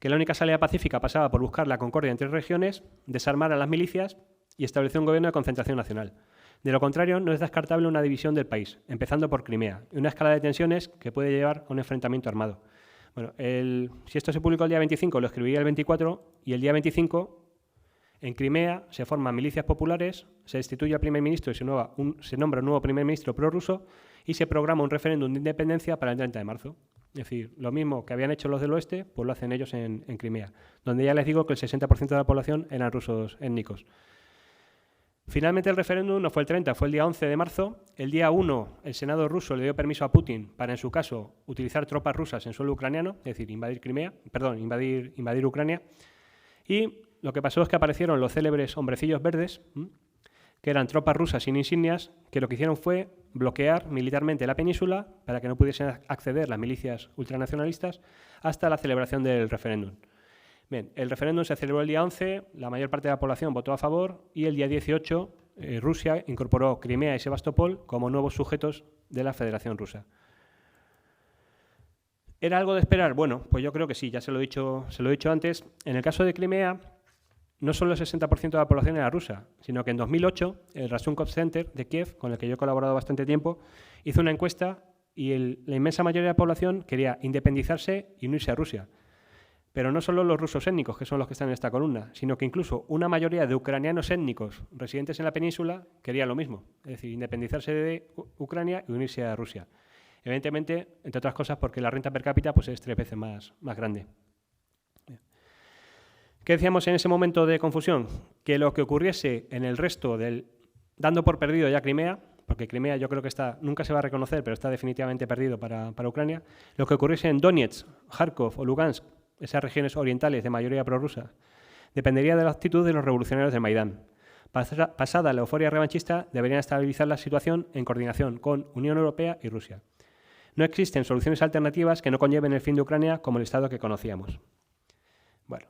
Que la única salida pacífica pasaba por buscar la concordia entre regiones, desarmar a las milicias y establecer un gobierno de concentración nacional. De lo contrario, no es descartable una división del país, empezando por Crimea, y una escalada de tensiones que puede llevar a un enfrentamiento armado. Bueno, si esto se publicó el día 25, lo escribiría el 24, y el día 25, en Crimea, se forman milicias populares, se destituye al primer ministro y se nombra un nuevo primer ministro prorruso y se programa un referéndum de independencia para el 30 de marzo. Es decir, lo mismo que habían hecho los del oeste, pues lo hacen ellos en Crimea, donde ya les digo que el 60% de la población eran rusos étnicos. Finalmente el referéndum no fue el 30, fue el día 11 de marzo. El día 1 el Senado ruso le dio permiso a Putin para, en su caso, utilizar tropas rusas en suelo ucraniano, es decir, invadir Ucrania. Y lo que pasó es que aparecieron los célebres hombrecillos verdes, que eran tropas rusas sin insignias, que lo que hicieron fue bloquear militarmente la península para que no pudiesen acceder las milicias ultranacionalistas hasta la celebración del referéndum. Bien, el referéndum se celebró el día 11, la mayor parte de la población votó a favor y el día 18 Rusia incorporó Crimea y Sebastopol como nuevos sujetos de la Federación Rusa. ¿Era algo de esperar? Bueno, pues yo creo que sí, ya se lo he dicho antes. En el caso de Crimea, no solo el 60% de la población era rusa, sino que en 2008 el Raskolnikov Center de Kiev, con el que yo he colaborado bastante tiempo, hizo una encuesta y la inmensa mayoría de la población quería independizarse y unirse a Rusia. Pero no solo los rusos étnicos, que son los que están en esta columna, sino que incluso una mayoría de ucranianos étnicos residentes en la península quería lo mismo, es decir, independizarse de Ucrania y unirse a Rusia. Evidentemente, entre otras cosas, porque la renta per cápita pues, es 3 veces más grande. ¿Qué decíamos en ese momento de confusión? Que lo que ocurriese en el resto dando por perdido ya Crimea, porque Crimea yo creo que nunca se va a reconocer, pero está definitivamente perdido para Ucrania, lo que ocurriese en Donetsk, Kharkov o Lugansk, esas regiones orientales de mayoría prorrusa, dependería de la actitud de los revolucionarios de Maidán. Pasada la euforia revanchista, deberían estabilizar la situación en coordinación con Unión Europea y Rusia. No existen soluciones alternativas que no conlleven el fin de Ucrania como el Estado que conocíamos. Bueno,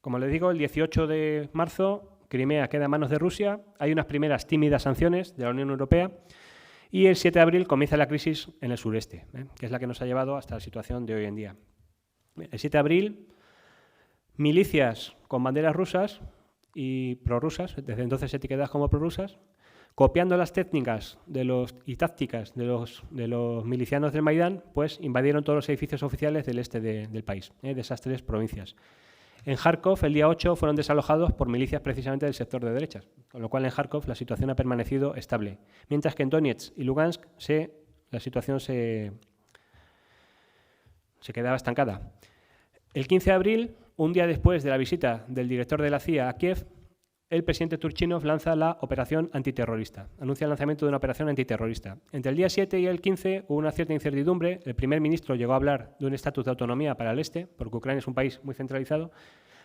como les digo, el 18 de marzo Crimea queda en manos de Rusia, hay unas primeras tímidas sanciones de la Unión Europea y el 7 de abril comienza la crisis en el sureste, que es la que nos ha llevado hasta la situación de hoy en día. El 7 de abril, milicias con banderas rusas y prorrusas, desde entonces etiquetadas como prorrusas, copiando las técnicas y tácticas de los milicianos del Maidán, pues invadieron todos los edificios oficiales del este del país, de esas 3 provincias. En Kharkov, el día 8, fueron desalojados por milicias precisamente del sector de derechas, con lo cual en Kharkov la situación ha permanecido estable, mientras que en Donetsk y Lugansk la situación se quedaba estancada. El 15 de abril, un día después de la visita del director de la CIA a Kiev, el presidente Turchinov lanza la operación antiterrorista, anuncia el lanzamiento de una operación antiterrorista. Entre el día 7 y el 15 hubo una cierta incertidumbre, el primer ministro llegó a hablar de un estatus de autonomía para el este, porque Ucrania es un país muy centralizado,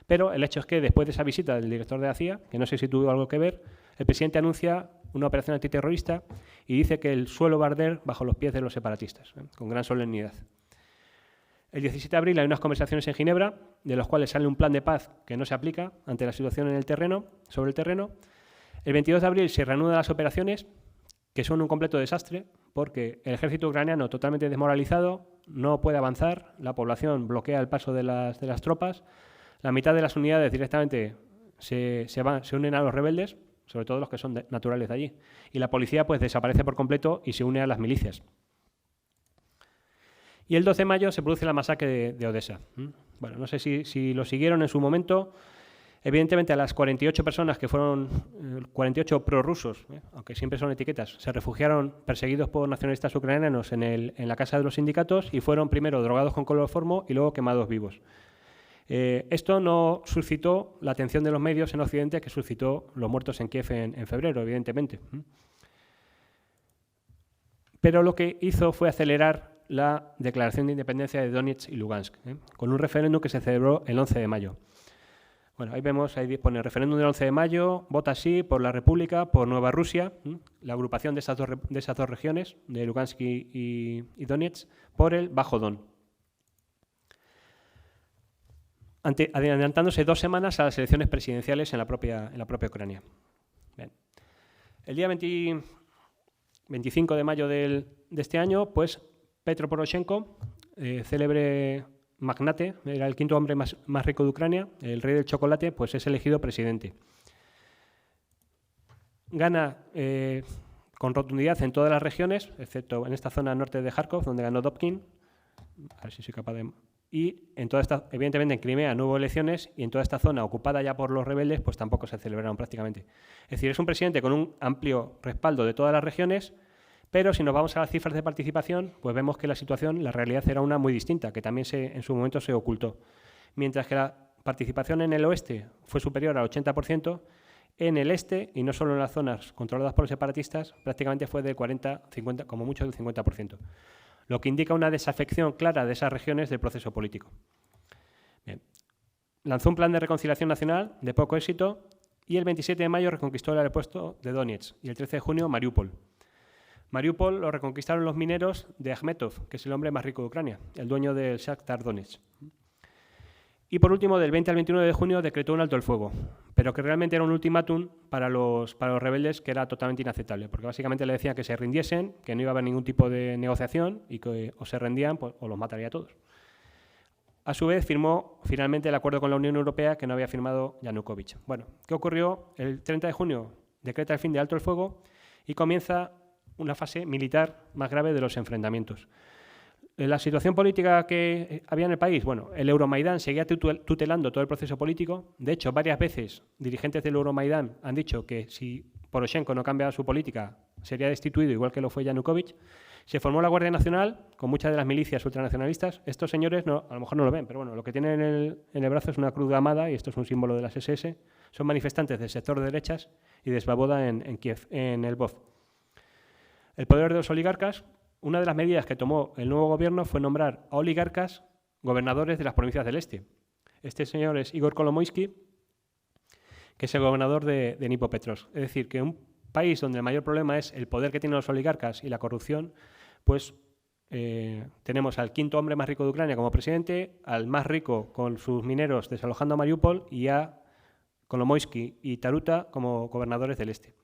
pero el hecho es que después de esa visita del director de la CIA, que no sé si tuvo algo que ver, el presidente anuncia una operación antiterrorista y dice que el suelo va a arder bajo los pies de los separatistas, con gran solemnidad. El 17 de abril hay unas conversaciones en Ginebra, de las cuales sale un plan de paz que no se aplica ante la situación sobre el terreno. El 22 de abril se reanudan las operaciones, que son un completo desastre, porque el ejército ucraniano, totalmente desmoralizado, no puede avanzar, la población bloquea el paso de las tropas, la mitad de las unidades directamente se unen a los rebeldes, sobre todo los que son naturales de allí, y la policía pues desaparece por completo y se une a las milicias. Y el 12 de mayo se produce la masacre de Odessa. Bueno, no sé si lo siguieron en su momento. Evidentemente, a las 48 personas que fueron 48 prorrusos, aunque siempre son etiquetas, se refugiaron perseguidos por nacionalistas ucranianos en la casa de los sindicatos y fueron primero drogados con cloroformo y luego quemados vivos. Esto no suscitó la atención de los medios en Occidente que suscitó los muertos en Kiev en febrero, evidentemente. Pero lo que hizo fue acelerar la declaración de independencia de Donetsk y Lugansk, con un referéndum que se celebró el 11 de mayo. Bueno, ahí pone referéndum del 11 de mayo, vota sí por la República, por Nueva Rusia, la agrupación de esas dos regiones, de Lugansk y Donetsk, por el Bajo Don. Adelantándose 2 semanas a las elecciones presidenciales en la propia Ucrania. Bien. El día 25 de mayo de este año, pues Petro Poroshenko, célebre magnate, era el 5.º hombre más rico de Ucrania, el rey del chocolate, pues es elegido presidente. Gana con rotundidad en todas las regiones, excepto en esta zona norte de Kharkov, donde ganó Dobkin. A ver si soy capaz de... Y evidentemente en Crimea no hubo elecciones y en toda esta zona ocupada ya por los rebeldes, pues tampoco se celebraron prácticamente. Es decir, es un presidente con un amplio respaldo de todas las regiones, Pero si nos vamos a las cifras de participación, pues vemos que la situación, la realidad era una muy distinta, que también en su momento se ocultó. Mientras que la participación en el oeste fue superior al 80%, en el este, y no solo en las zonas controladas por los separatistas, prácticamente fue del 40, 50, como mucho del 50%, lo que indica una desafección clara de esas regiones del proceso político. Bien. Lanzó un plan de reconciliación nacional de poco éxito y el 27 de mayo reconquistó el aeropuerto de Donetsk y el 13 de junio Mariupol. Mariupol lo reconquistaron los mineros de Akhmetov, que es el hombre más rico de Ucrania, el dueño del Shakhtar Donetsk. Y por último, del 20 al 21 de junio decretó un alto el fuego, pero que realmente era un ultimátum para los rebeldes que era totalmente inaceptable, porque básicamente le decían que se rindiesen, que no iba a haber ningún tipo de negociación y que o se rendían pues, o los mataría a todos. A su vez, firmó finalmente el acuerdo con la Unión Europea que no había firmado Yanukovych. Bueno, ¿qué ocurrió? El 30 de junio decreta el fin de alto el fuego y comienza una fase militar más grave de los enfrentamientos. La situación política que había en el país, bueno, el Euromaidán seguía tutelando todo el proceso político. De hecho, varias veces dirigentes del Euromaidán han dicho que si Poroshenko no cambiaba su política, sería destituido, igual que lo fue Yanukovych. Se formó la Guardia Nacional con muchas de las milicias ultranacionalistas. Estos señores a lo mejor no lo ven, pero bueno, lo que tienen en el brazo es una cruz gamada y esto es un símbolo de las SS. Son manifestantes del sector de derechas y de Svoboda en Kiev, en Lvov. El poder de los oligarcas. Una de las medidas que tomó el nuevo gobierno fue nombrar a oligarcas gobernadores de las provincias del este. Este señor es Igor Kolomoisky, que es el gobernador de Dnipropetrovsk. Es decir, que un país donde el mayor problema es el poder que tienen los oligarcas y la corrupción, pues tenemos al quinto hombre más rico de Ucrania como presidente, al más rico con sus mineros desalojando a Mariupol y a Kolomoisky y Taruta como gobernadores del este.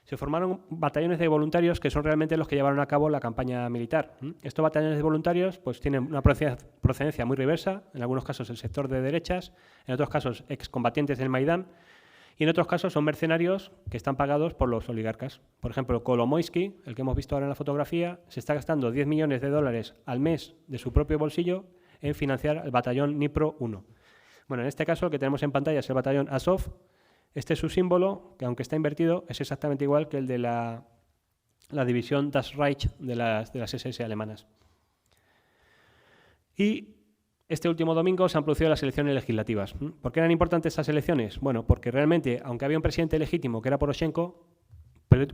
Se formaron batallones de voluntarios que son realmente los que llevaron a cabo la campaña militar. Estos batallones de voluntarios pues, tienen una procedencia muy diversa, en algunos casos el sector de derechas, en otros casos excombatientes del Maidán, y en otros casos son mercenarios que están pagados por los oligarcas. Por ejemplo, Kolomoisky, el que hemos visto ahora en la fotografía, se está gastando $10 millones al mes de su propio bolsillo en financiar el batallón Dnipro 1. Bueno, en este caso el que tenemos en pantalla es el batallón Azov. Este es su símbolo, que aunque está invertido, es exactamente igual que el de la división Das Reich de las SS alemanas. Y este último domingo se han producido las elecciones legislativas. ¿Por qué eran importantes estas elecciones? Bueno, porque realmente, aunque había un presidente legítimo que era Poroshenko,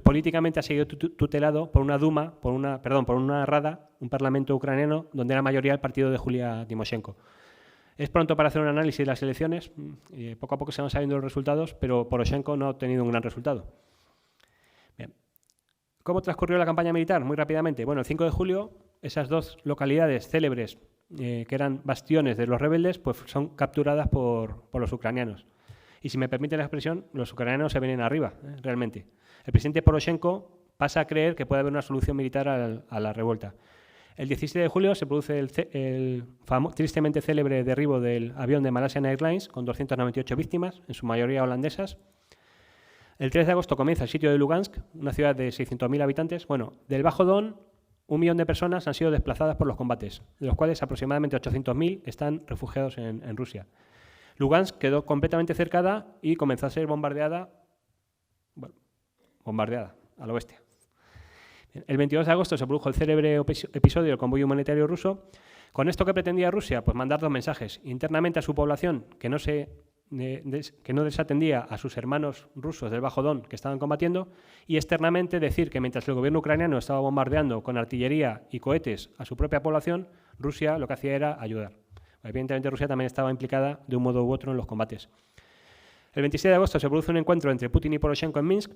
políticamente ha sido tutelado por una Duma, por una Rada, un parlamento ucraniano, donde era mayoría el partido de Julia Timoshenko. Es pronto para hacer un análisis de las elecciones, poco a poco se van sabiendo los resultados, pero Poroshenko no ha obtenido un gran resultado. Bien. ¿Cómo transcurrió la campaña militar? Muy rápidamente. Bueno, el 5 de julio, esas dos localidades célebres que eran bastiones de los rebeldes, pues son capturadas por los ucranianos. Y si me permite la expresión, los ucranianos se vienen arriba, realmente. El presidente Poroshenko pasa a creer que puede haber una solución militar a la revuelta. El 17 de julio se produce el tristemente célebre derribo del avión de Malaysian Airlines con 298 víctimas, en su mayoría holandesas. El 3 de agosto comienza el sitio de Lugansk, una ciudad de 600.000 habitantes. Bueno, del Bajo Don, 1 millón de personas han sido desplazadas por los combates, de los cuales aproximadamente 800.000 están refugiados en Rusia. Lugansk quedó completamente cercada y comenzó a ser bombardeada al oeste. El 22 de agosto se produjo el célebre episodio del convoy humanitario ruso. ¿Con esto qué pretendía Rusia? Pues mandar dos mensajes. Internamente a su población, que no desatendía a sus hermanos rusos del Bajo Don que estaban combatiendo, y externamente decir que mientras el gobierno ucraniano estaba bombardeando con artillería y cohetes a su propia población, Rusia lo que hacía era ayudar. Evidentemente Rusia también estaba implicada de un modo u otro en los combates. El 26 de agosto se produce un encuentro entre Putin y Poroshenko en Minsk.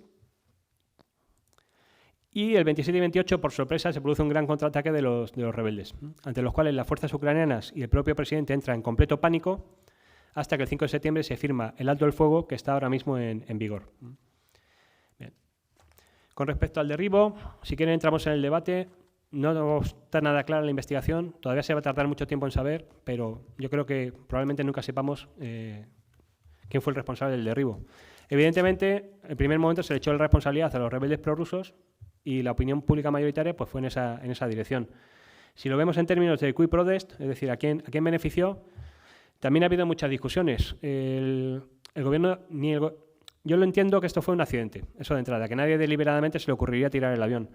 Y el 27 y 28, por sorpresa, se produce un gran contraataque de los rebeldes, ante los cuales las fuerzas ucranianas y el propio presidente entran en completo pánico hasta que el 5 de septiembre se firma el alto el fuego que está ahora mismo en vigor. Bien. Con respecto al derribo, si quieren entramos en el debate. No está nada clara la investigación, todavía se va a tardar mucho tiempo en saber, pero yo creo que probablemente nunca sepamos quién fue el responsable del derribo. Evidentemente, en el primer momento se le echó la responsabilidad a los rebeldes prorrusos y la opinión pública mayoritaria pues, fue en esa dirección. Si lo vemos en términos de qui prodest, es decir, ¿a quién benefició? También ha habido muchas discusiones. El gobierno, yo lo entiendo que esto fue un accidente, eso de entrada, que nadie deliberadamente se le ocurriría tirar el avión.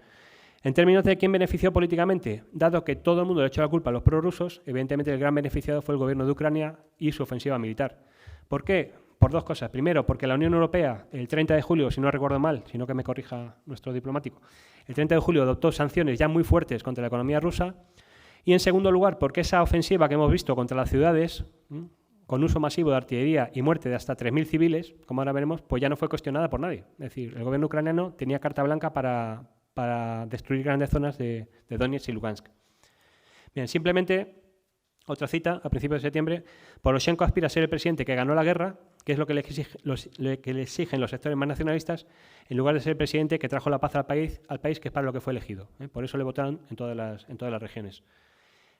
En términos de quién benefició políticamente, dado que todo el mundo le echó la culpa a los prorrusos, evidentemente el gran beneficiado fue el gobierno de Ucrania y su ofensiva militar. ¿Por qué? Por dos cosas. Primero, porque la Unión Europea, el 30 de julio, si no recuerdo mal, sino que me corrija nuestro diplomático, el 30 de julio adoptó sanciones ya muy fuertes contra la economía rusa. Y en segundo lugar, porque esa ofensiva que hemos visto contra las ciudades, con uso masivo de artillería y muerte de hasta 3.000 civiles, como ahora veremos, pues ya no fue cuestionada por nadie. Es decir, el gobierno ucraniano tenía carta blanca para destruir grandes zonas de Donetsk y Lugansk. Bien, simplemente, otra cita, a principios de septiembre, Poroshenko aspira a ser el presidente que ganó la guerra, que es lo que le exigen los sectores más nacionalistas, en lugar de ser el presidente que trajo la paz al país, que es para lo que fue elegido. Por eso le votaron en todas las regiones.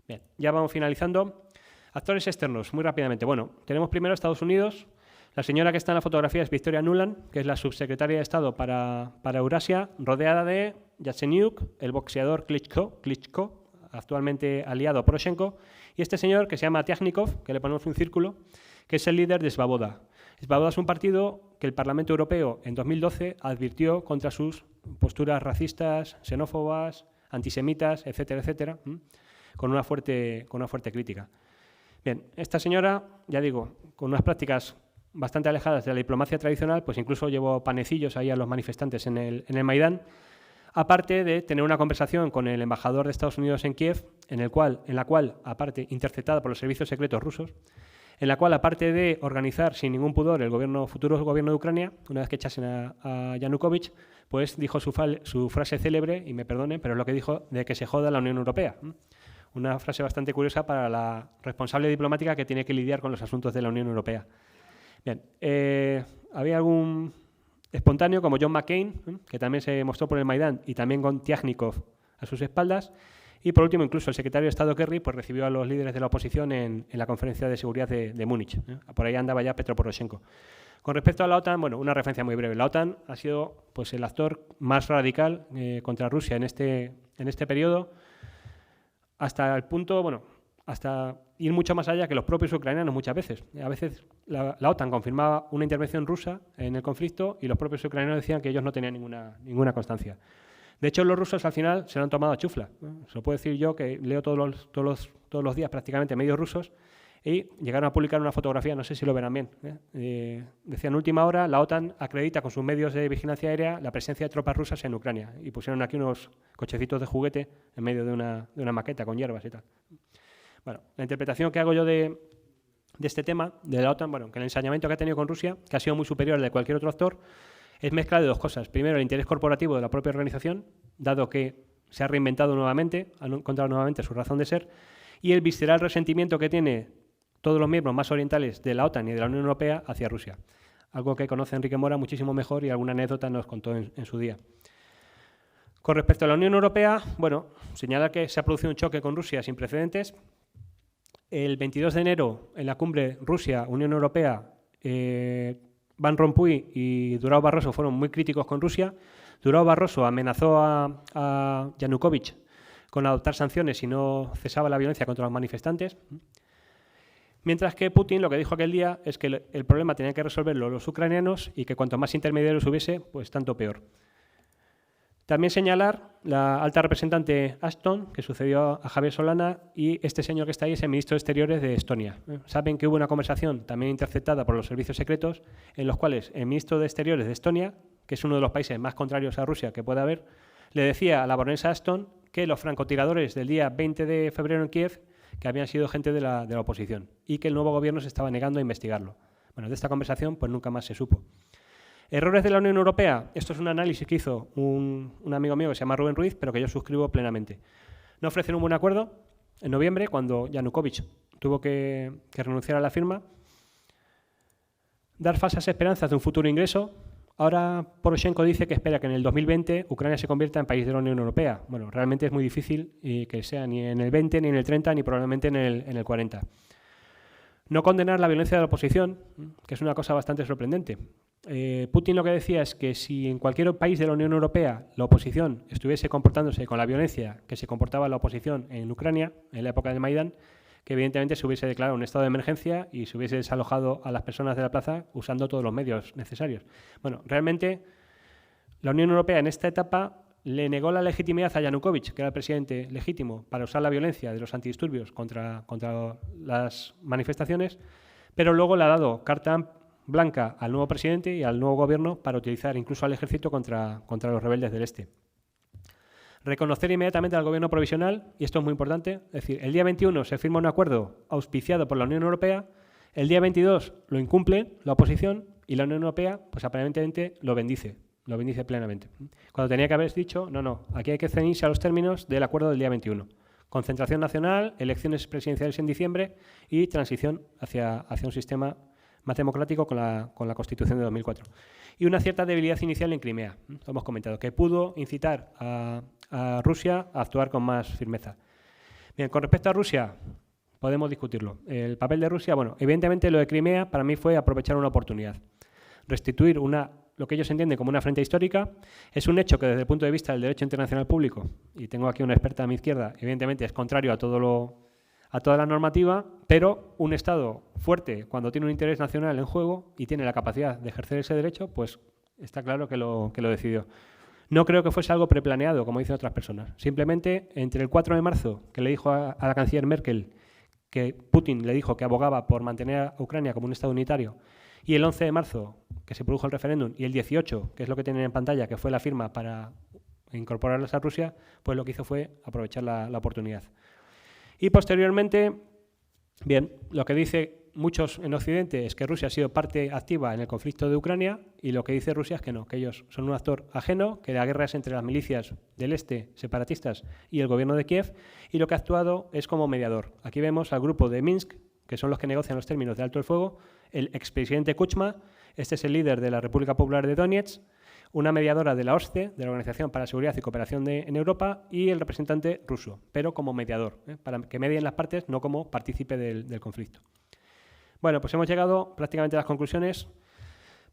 Bien, ya vamos finalizando. Actores externos, muy rápidamente. Bueno, tenemos primero a Estados Unidos. La señora que está en la fotografía es Victoria Nuland, que es la subsecretaria de Estado para Eurasia, rodeada de Yatsenyuk, el boxeador Klitschko, actualmente aliado a Poroshenko, y este señor que se llama Tiakhnikov, que le ponemos un círculo, que es el líder de Svoboda. Svoboda es un partido que el Parlamento Europeo en 2012 advirtió contra sus posturas racistas, xenófobas, antisemitas, etcétera, etcétera, con una fuerte crítica. Bien, esta señora, ya digo, con unas prácticas bastante alejadas de la diplomacia tradicional, pues incluso llevó panecillos ahí a los manifestantes en el Maidán, aparte de tener una conversación con el embajador de Estados Unidos en Kiev, en la cual, aparte, interceptada por los servicios secretos rusos, en la cual, aparte de organizar sin ningún pudor el futuro gobierno de Ucrania, una vez que echasen a Yanukovych, pues dijo su frase célebre, y me perdonen, pero es lo que dijo, de que se joda la Unión Europea. Una frase bastante curiosa para la responsable diplomática que tiene que lidiar con los asuntos de la Unión Europea. Bien, había algún espontáneo como John McCain, que también se mostró por el Maidán y también con Tiakhnikov a sus espaldas. Y por último, incluso el secretario de Estado Kerry pues, recibió a los líderes de la oposición en la conferencia de seguridad de Múnich. Por ahí andaba ya Petro Poroshenko. Con respecto a la OTAN, bueno, una referencia muy breve. La OTAN ha sido pues, el actor más radical contra Rusia en este periodo, hasta el punto, bueno, hasta ir mucho más allá que los propios ucranianos muchas veces. A veces la OTAN confirmaba una intervención rusa en el conflicto y los propios ucranianos decían que ellos no tenían ninguna constancia. De hecho, los rusos al final se lo han tomado a chufla. Se lo puedo decir yo, que leo todos los días prácticamente medios rusos, y llegaron a publicar una fotografía, no sé si lo verán bien. Decían, última hora, la OTAN acredita con sus medios de vigilancia aérea la presencia de tropas rusas en Ucrania. Y pusieron aquí unos cochecitos de juguete en medio de una maqueta con hierbas y tal. Bueno, la interpretación que hago yo de este tema, de la OTAN, bueno, que el ensañamiento que ha tenido con Rusia, que ha sido muy superior al de cualquier otro actor, es mezcla de dos cosas. Primero, el interés corporativo de la propia organización, dado que se ha reinventado nuevamente, ha encontrado nuevamente su razón de ser, y el visceral resentimiento que tiene todos los miembros más orientales de la OTAN y de la Unión Europea hacia Rusia. Algo que conoce Enrique Mora muchísimo mejor y alguna anécdota nos contó en su día. Con respecto a la Unión Europea, bueno, señala que se ha producido un choque con Rusia sin precedentes. El 22 de enero, en la cumbre Rusia-Unión Europea, Van Rompuy y Durão Barroso fueron muy críticos con Rusia. Durão Barroso amenazó a Yanukovych con adoptar sanciones si no cesaba la violencia contra los manifestantes. Mientras que Putin lo que dijo aquel día es que el problema tenían que resolverlo los ucranianos y que cuanto más intermediarios hubiese, pues tanto peor. También señalar la alta representante Ashton, que sucedió a Javier Solana, y este señor que está ahí es el ministro de Exteriores de Estonia. Saben que hubo una conversación también interceptada por los servicios secretos en los cuales el ministro de Exteriores de Estonia, que es uno de los países más contrarios a Rusia que pueda haber, le decía a la baronesa Ashton que los francotiradores del día 20 de febrero en Kiev que habían sido gente de la oposición y que el nuevo gobierno se estaba negando a investigarlo. Bueno, de esta conversación pues nunca más se supo. Errores de la Unión Europea. Esto es un análisis que hizo un amigo mío que se llama Rubén Ruiz, pero que yo suscribo plenamente. No ofrecieron un buen acuerdo en noviembre, cuando Yanukovych tuvo que renunciar a la firma. Dar falsas esperanzas de un futuro ingreso. Ahora Poroshenko dice que espera que en el 2020 Ucrania se convierta en país de la Unión Europea. Bueno, realmente es muy difícil que sea ni en el 20, ni en el 30, ni probablemente en el 40. No condenar la violencia de la oposición, que es una cosa bastante sorprendente. Putin lo que decía es que si en cualquier país de la Unión Europea la oposición estuviese comportándose con la violencia que se comportaba la oposición en Ucrania, en la época del Maidán, que evidentemente se hubiese declarado un estado de emergencia y se hubiese desalojado a las personas de la plaza usando todos los medios necesarios. Bueno, realmente la Unión Europea en esta etapa le negó la legitimidad a Yanukovych, que era el presidente legítimo, para usar la violencia de los antidisturbios contra las manifestaciones, pero luego le ha dado carta blanca al nuevo presidente y al nuevo gobierno para utilizar incluso al ejército contra los rebeldes del este. Reconocer inmediatamente al gobierno provisional, y esto es muy importante, es decir, el día 21 se firma un acuerdo auspiciado por la Unión Europea, el día 22 lo incumple la oposición y la Unión Europea, pues aparentemente lo bendice plenamente. Cuando tenía que haber dicho, no, aquí hay que ceñirse a los términos del acuerdo del día 21. Concentración nacional, elecciones presidenciales en diciembre y transición hacia un sistema más democrático con la Constitución de 2004. Y una cierta debilidad inicial en Crimea, lo hemos comentado, que pudo incitar a Rusia a actuar con más firmeza. Bien, con respecto a Rusia, podemos discutirlo. El papel de Rusia, bueno, evidentemente lo de Crimea para mí fue aprovechar una oportunidad. Restituir lo que ellos entienden como una frente histórica es un hecho que desde el punto de vista del derecho internacional público, y tengo aquí una experta a mi izquierda, evidentemente es contrario a toda la normativa, pero un Estado fuerte, cuando tiene un interés nacional en juego y tiene la capacidad de ejercer ese derecho, pues está claro que lo decidió. No creo que fuese algo preplaneado, como dicen otras personas. Simplemente, entre el 4 de marzo, que le dijo a la canciller Merkel que Putin le dijo que abogaba por mantener a Ucrania como un Estado unitario, y el 11 de marzo, que se produjo el referéndum, y el 18, que es lo que tienen en pantalla, que fue la firma para incorporarlas a Rusia, pues lo que hizo fue aprovechar la oportunidad. Y posteriormente, bien, lo que dice muchos en Occidente es que Rusia ha sido parte activa en el conflicto de Ucrania, y lo que dice Rusia es que no, que ellos son un actor ajeno, que la guerra es entre las milicias del este, separatistas, y el gobierno de Kiev, y lo que ha actuado es como mediador. Aquí vemos al grupo de Minsk, que son los que negocian los términos de alto el fuego, el expresidente Kuchma, este es el líder de la República Popular de Donetsk, una mediadora de la OSCE, de la Organización para la Seguridad y Cooperación en Europa, y el representante ruso, pero como mediador, para que medien las partes, no como partícipe del conflicto. Bueno, pues hemos llegado prácticamente a las conclusiones.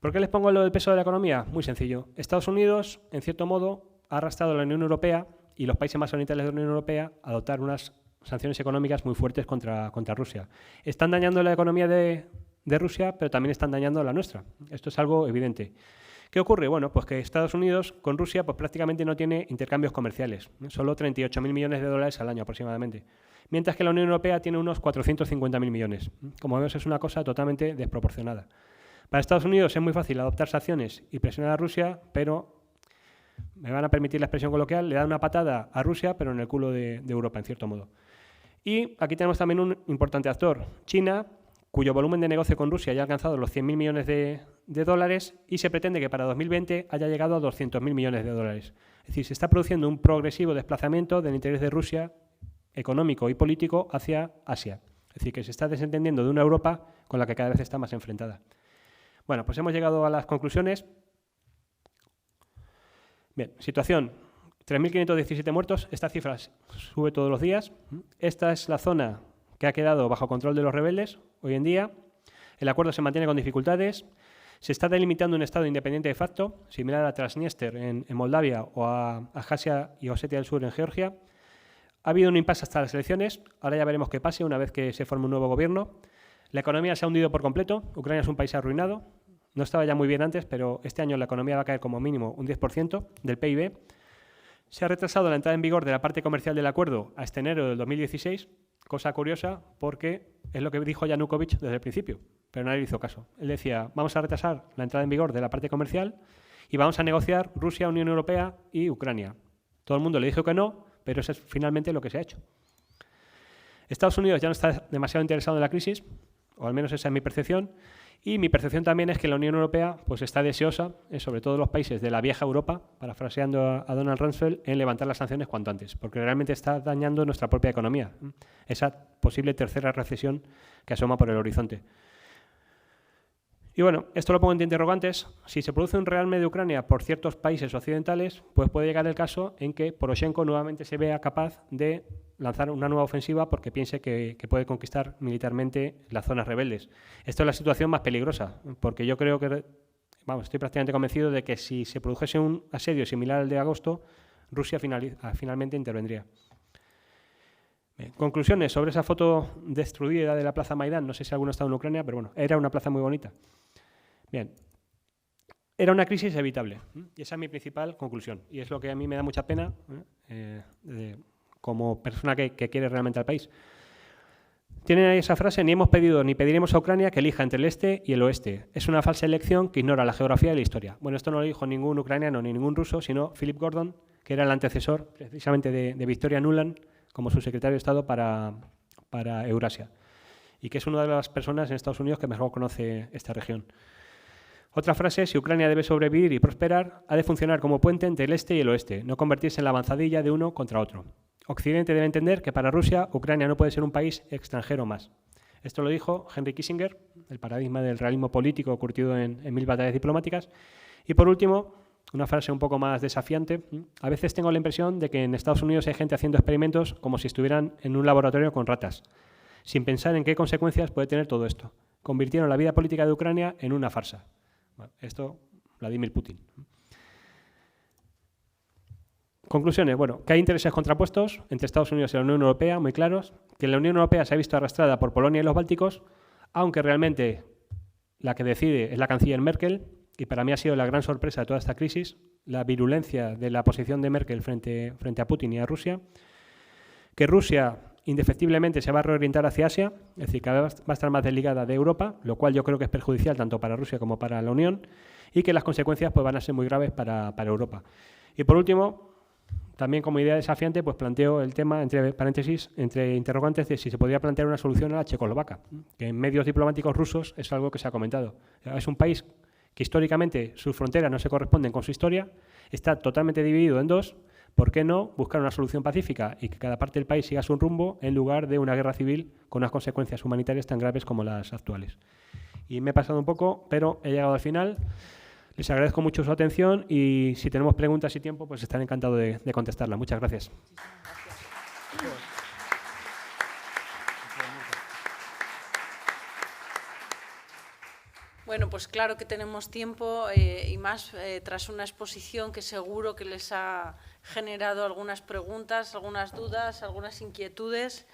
¿Por qué les pongo lo del peso de la economía? Muy sencillo. Estados Unidos, en cierto modo, ha arrastrado a la Unión Europea y los países más orientales de la Unión Europea a adoptar unas sanciones económicas muy fuertes contra Rusia. Están dañando la economía de Rusia, pero también están dañando la nuestra. Esto es algo evidente. ¿Qué ocurre? Bueno, pues que Estados Unidos con Rusia pues prácticamente no tiene intercambios comerciales, solo 38.000 millones de dólares al año aproximadamente, mientras que la Unión Europea tiene unos 450.000 millones. Como vemos, es una cosa totalmente desproporcionada. Para Estados Unidos es muy fácil adoptar sanciones y presionar a Rusia, pero, me van a permitir la expresión coloquial, le da una patada a Rusia, pero en el culo de Europa, en cierto modo. Y aquí tenemos también un importante actor, China, cuyo volumen de negocio con Rusia ya ha alcanzado los 100.000 millones de dólares y se pretende que para 2020 haya llegado a 200.000 millones de dólares. Es decir, se está produciendo un progresivo desplazamiento del interés de Rusia económico y político hacia Asia. Es decir, que se está desentendiendo de una Europa con la que cada vez está más enfrentada. Bueno, pues hemos llegado a las conclusiones. Bien, situación. 3.517 muertos. Esta cifra sube todos los días. Esta es la zona que ha quedado bajo control de los rebeldes hoy en día. El acuerdo se mantiene con dificultades. Se está delimitando un estado independiente de facto, similar a Transnistria en Moldavia o a Abjasia y Osetia del Sur en Georgia. Ha habido un impasse hasta las elecciones. Ahora ya veremos qué pase una vez que se forme un nuevo gobierno. La economía se ha hundido por completo. Ucrania es un país arruinado. No estaba ya muy bien antes, pero este año la economía va a caer como mínimo un 10% del PIB. Se ha retrasado la entrada en vigor de la parte comercial del acuerdo a este enero del 2016, cosa curiosa porque es lo que dijo Yanukovych desde el principio, pero nadie le hizo caso. Él decía, vamos a retrasar la entrada en vigor de la parte comercial y vamos a negociar Rusia, Unión Europea y Ucrania. Todo el mundo le dijo que no, pero eso es finalmente lo que se ha hecho. Estados Unidos ya no está demasiado interesado en la crisis, o al menos esa es mi percepción, y mi percepción también es que la Unión Europea pues está deseosa, sobre todo los países de la vieja Europa, parafraseando a Donald Rumsfeld, en levantar las sanciones cuanto antes, porque realmente está dañando nuestra propia economía, esa posible tercera recesión que asoma por el horizonte. Y bueno, esto lo pongo entre interrogantes. Si se produce un rearme de Ucrania por ciertos países occidentales, pues puede llegar el caso en que Poroshenko nuevamente se vea capaz de lanzar una nueva ofensiva porque piense que puede conquistar militarmente las zonas rebeldes. Esto es la situación más peligrosa, porque yo creo que, estoy prácticamente convencido de que si se produjese un asedio similar al de agosto, Rusia finalmente intervendría. Bien, conclusiones sobre esa foto destruida de la Plaza Maidán. No sé si alguno ha estado en Ucrania, pero bueno, era una plaza muy bonita. Bien, era una crisis evitable. Y esa es mi principal conclusión. Y es lo que a mí me da mucha pena como persona que quiere realmente al país. Tienen ahí esa frase: ni hemos pedido ni pediremos a Ucrania que elija entre el este y el oeste. Es una falsa elección que ignora la geografía y la historia. Bueno, esto no lo dijo ningún ucraniano ni ningún ruso, sino Philip Gordon, que era el antecesor precisamente de Victoria Nuland como su secretario de Estado para Eurasia, y que es una de las personas en Estados Unidos que mejor conoce esta región. Otra frase: si Ucrania debe sobrevivir y prosperar, ha de funcionar como puente entre el este y el oeste, no convertirse en la avanzadilla de uno contra otro. Occidente debe entender que para Rusia, Ucrania no puede ser un país extranjero más. Esto lo dijo Henry Kissinger, el paradigma del realismo político curtido en 1000 batallas diplomáticas. Y por último, una frase un poco más desafiante: a veces tengo la impresión de que en Estados Unidos hay gente haciendo experimentos como si estuvieran en un laboratorio con ratas, sin pensar en qué consecuencias puede tener todo esto. Convirtieron la vida política de Ucrania en una farsa. Bueno, esto, Vladimir Putin. Conclusiones. Bueno, que hay intereses contrapuestos entre Estados Unidos y la Unión Europea, muy claros, que la Unión Europea se ha visto arrastrada por Polonia y los Bálticos, aunque realmente la que decide es la canciller Merkel, y para mí ha sido la gran sorpresa de toda esta crisis, la virulencia de la posición de Merkel frente a Putin y a Rusia, que Rusia indefectiblemente se va a reorientar hacia Asia, es decir, cada vez va a estar más desligada de Europa, lo cual yo creo que es perjudicial tanto para Rusia como para la Unión, y que las consecuencias pues, van a ser muy graves para Europa. Y por último, también como idea desafiante, pues planteo el tema, entre paréntesis, entre interrogantes, de si se podría plantear una solución a la checoslovaca, que en medios diplomáticos rusos es algo que se ha comentado. Es un país que históricamente sus fronteras no se corresponden con su historia, está totalmente dividido en dos. ¿Por qué no buscar una solución pacífica y que cada parte del país siga su rumbo en lugar de una guerra civil con unas consecuencias humanitarias tan graves como las actuales? Y me he pasado un poco, pero he llegado al final. Les agradezco mucho su atención y si tenemos preguntas y tiempo, pues estaré encantado de contestarlas. Muchas gracias. Bueno, pues claro que tenemos tiempo y más tras una exposición que seguro que les ha generado algunas preguntas, algunas dudas, algunas inquietudes.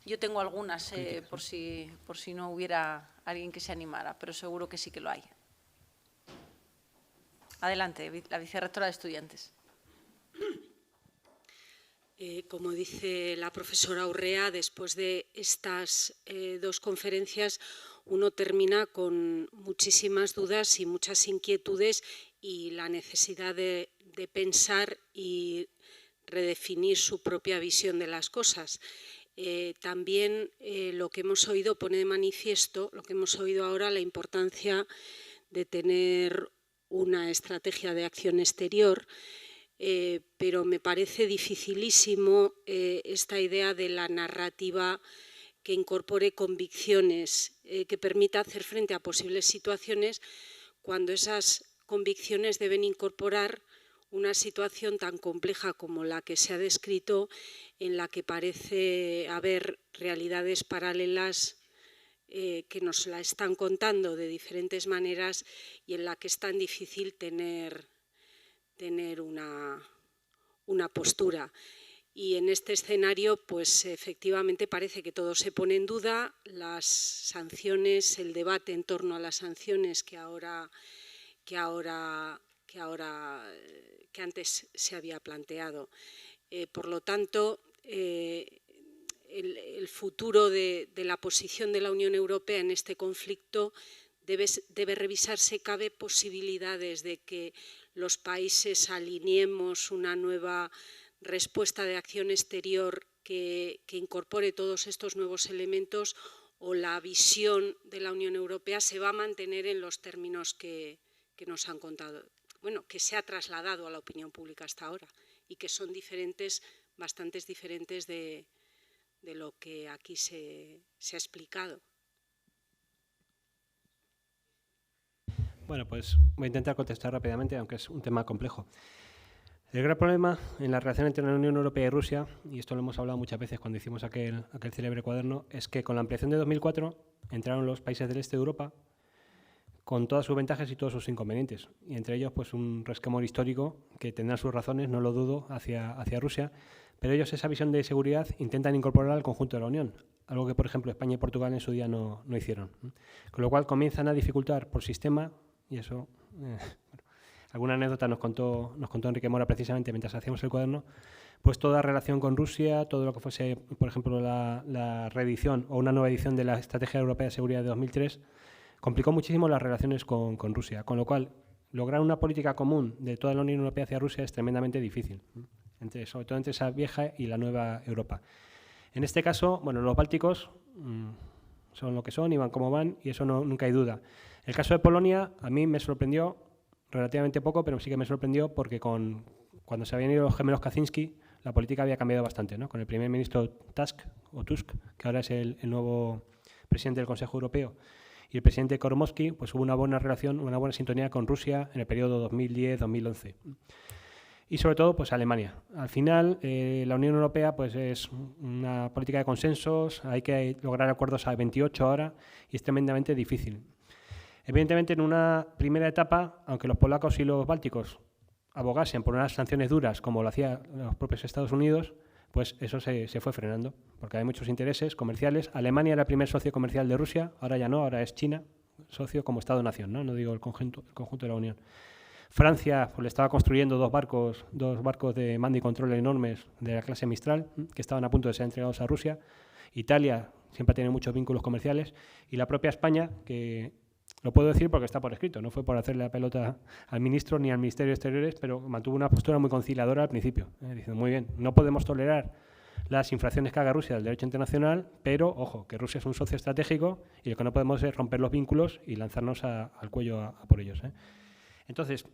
Yo tengo algunas por si no hubiera alguien que se animara, pero seguro que sí que lo hay. Adelante, la vicerrectora de Estudiantes. Como dice la profesora Urrea, después de estas dos conferencias uno termina con muchísimas dudas y muchas inquietudes y la necesidad de pensar y redefinir su propia visión de las cosas. También lo que hemos oído pone de manifiesto, lo que hemos oído ahora, la importancia de tener una estrategia de acción exterior, pero me parece dificilísimo esta idea de la narrativa que incorpore convicciones, que permita hacer frente a posibles situaciones cuando esas convicciones deben incorporar una situación tan compleja como la que se ha descrito, en la que parece haber realidades paralelas que nos la están contando de diferentes maneras y en la que es tan difícil tener una postura. Y en este escenario, pues efectivamente parece que todo se pone en duda, las sanciones, el debate en torno a las sanciones que antes se había planteado. Por lo tanto, el futuro de la posición de la Unión Europea en este conflicto debe revisarse. Cabe posibilidades de que los países alineemos una nueva respuesta de acción exterior que incorpore todos estos nuevos elementos, o la visión de la Unión Europea se va a mantener en los términos que nos han contado, bueno, que se ha trasladado a la opinión pública hasta ahora y que son bastante diferentes de lo que aquí se ha explicado. Bueno, pues voy a intentar contestar rápidamente, aunque es un tema complejo. El gran problema en la relación entre la Unión Europea y Rusia, y esto lo hemos hablado muchas veces cuando hicimos aquel célebre cuaderno, es que con la ampliación de 2004 entraron los países del este de Europa con todas sus ventajas y todos sus inconvenientes, y entre ellos pues un resquemor histórico que tendrá sus razones, no lo dudo, hacia Rusia, pero ellos esa visión de seguridad intentan incorporar al conjunto de la Unión, algo que por ejemplo España y Portugal en su día no hicieron, con lo cual comienzan a dificultar por sistema, y eso alguna anécdota nos contó Enrique Mora precisamente mientras hacíamos el cuaderno, pues toda relación con Rusia, todo lo que fuese, por ejemplo, la reedición o una nueva edición de la Estrategia Europea de Seguridad de 2003, complicó muchísimo las relaciones con Rusia, con lo cual lograr una política común de toda la Unión Europea hacia Rusia es tremendamente difícil, sobre todo entre esa vieja y la nueva Europa. En este caso, bueno, los bálticos son lo que son y van como van, y eso nunca hay duda. El caso de Polonia a mí me sorprendió relativamente poco, pero sí que me sorprendió porque cuando se habían ido los gemelos Kaczynski, la política había cambiado bastante, ¿no? Con el primer ministro Tusk, que ahora es el nuevo presidente del Consejo Europeo, y el presidente Koromowski, pues hubo una buena relación, una buena sintonía con Rusia en el periodo 2010-2011. Y sobre todo, pues Alemania. Al final, la Unión Europea pues es una política de consensos, hay que lograr acuerdos a 28 ahora y es tremendamente difícil. Evidentemente, en una primera etapa, aunque los polacos y los bálticos abogasen por unas sanciones duras, como lo hacían los propios Estados Unidos, pues eso se fue frenando, porque hay muchos intereses comerciales. Alemania era el primer socio comercial de Rusia, ahora ya no, ahora es China, socio como Estado-nación, no digo el conjunto de la Unión. Francia pues, le estaba construyendo dos barcos de mando y control enormes de la clase Mistral, que estaban a punto de ser entregados a Rusia. Italia siempre tiene muchos vínculos comerciales, y la propia España, que lo puedo decir porque está por escrito, no fue por hacerle la pelota al ministro ni al Ministerio de Exteriores, pero mantuvo una postura muy conciliadora al principio, diciendo, muy bien, no podemos tolerar las infracciones que haga Rusia del derecho internacional, pero, ojo, que Rusia es un socio estratégico y lo que no podemos es romper los vínculos y lanzarnos al cuello a por ellos. Entonces,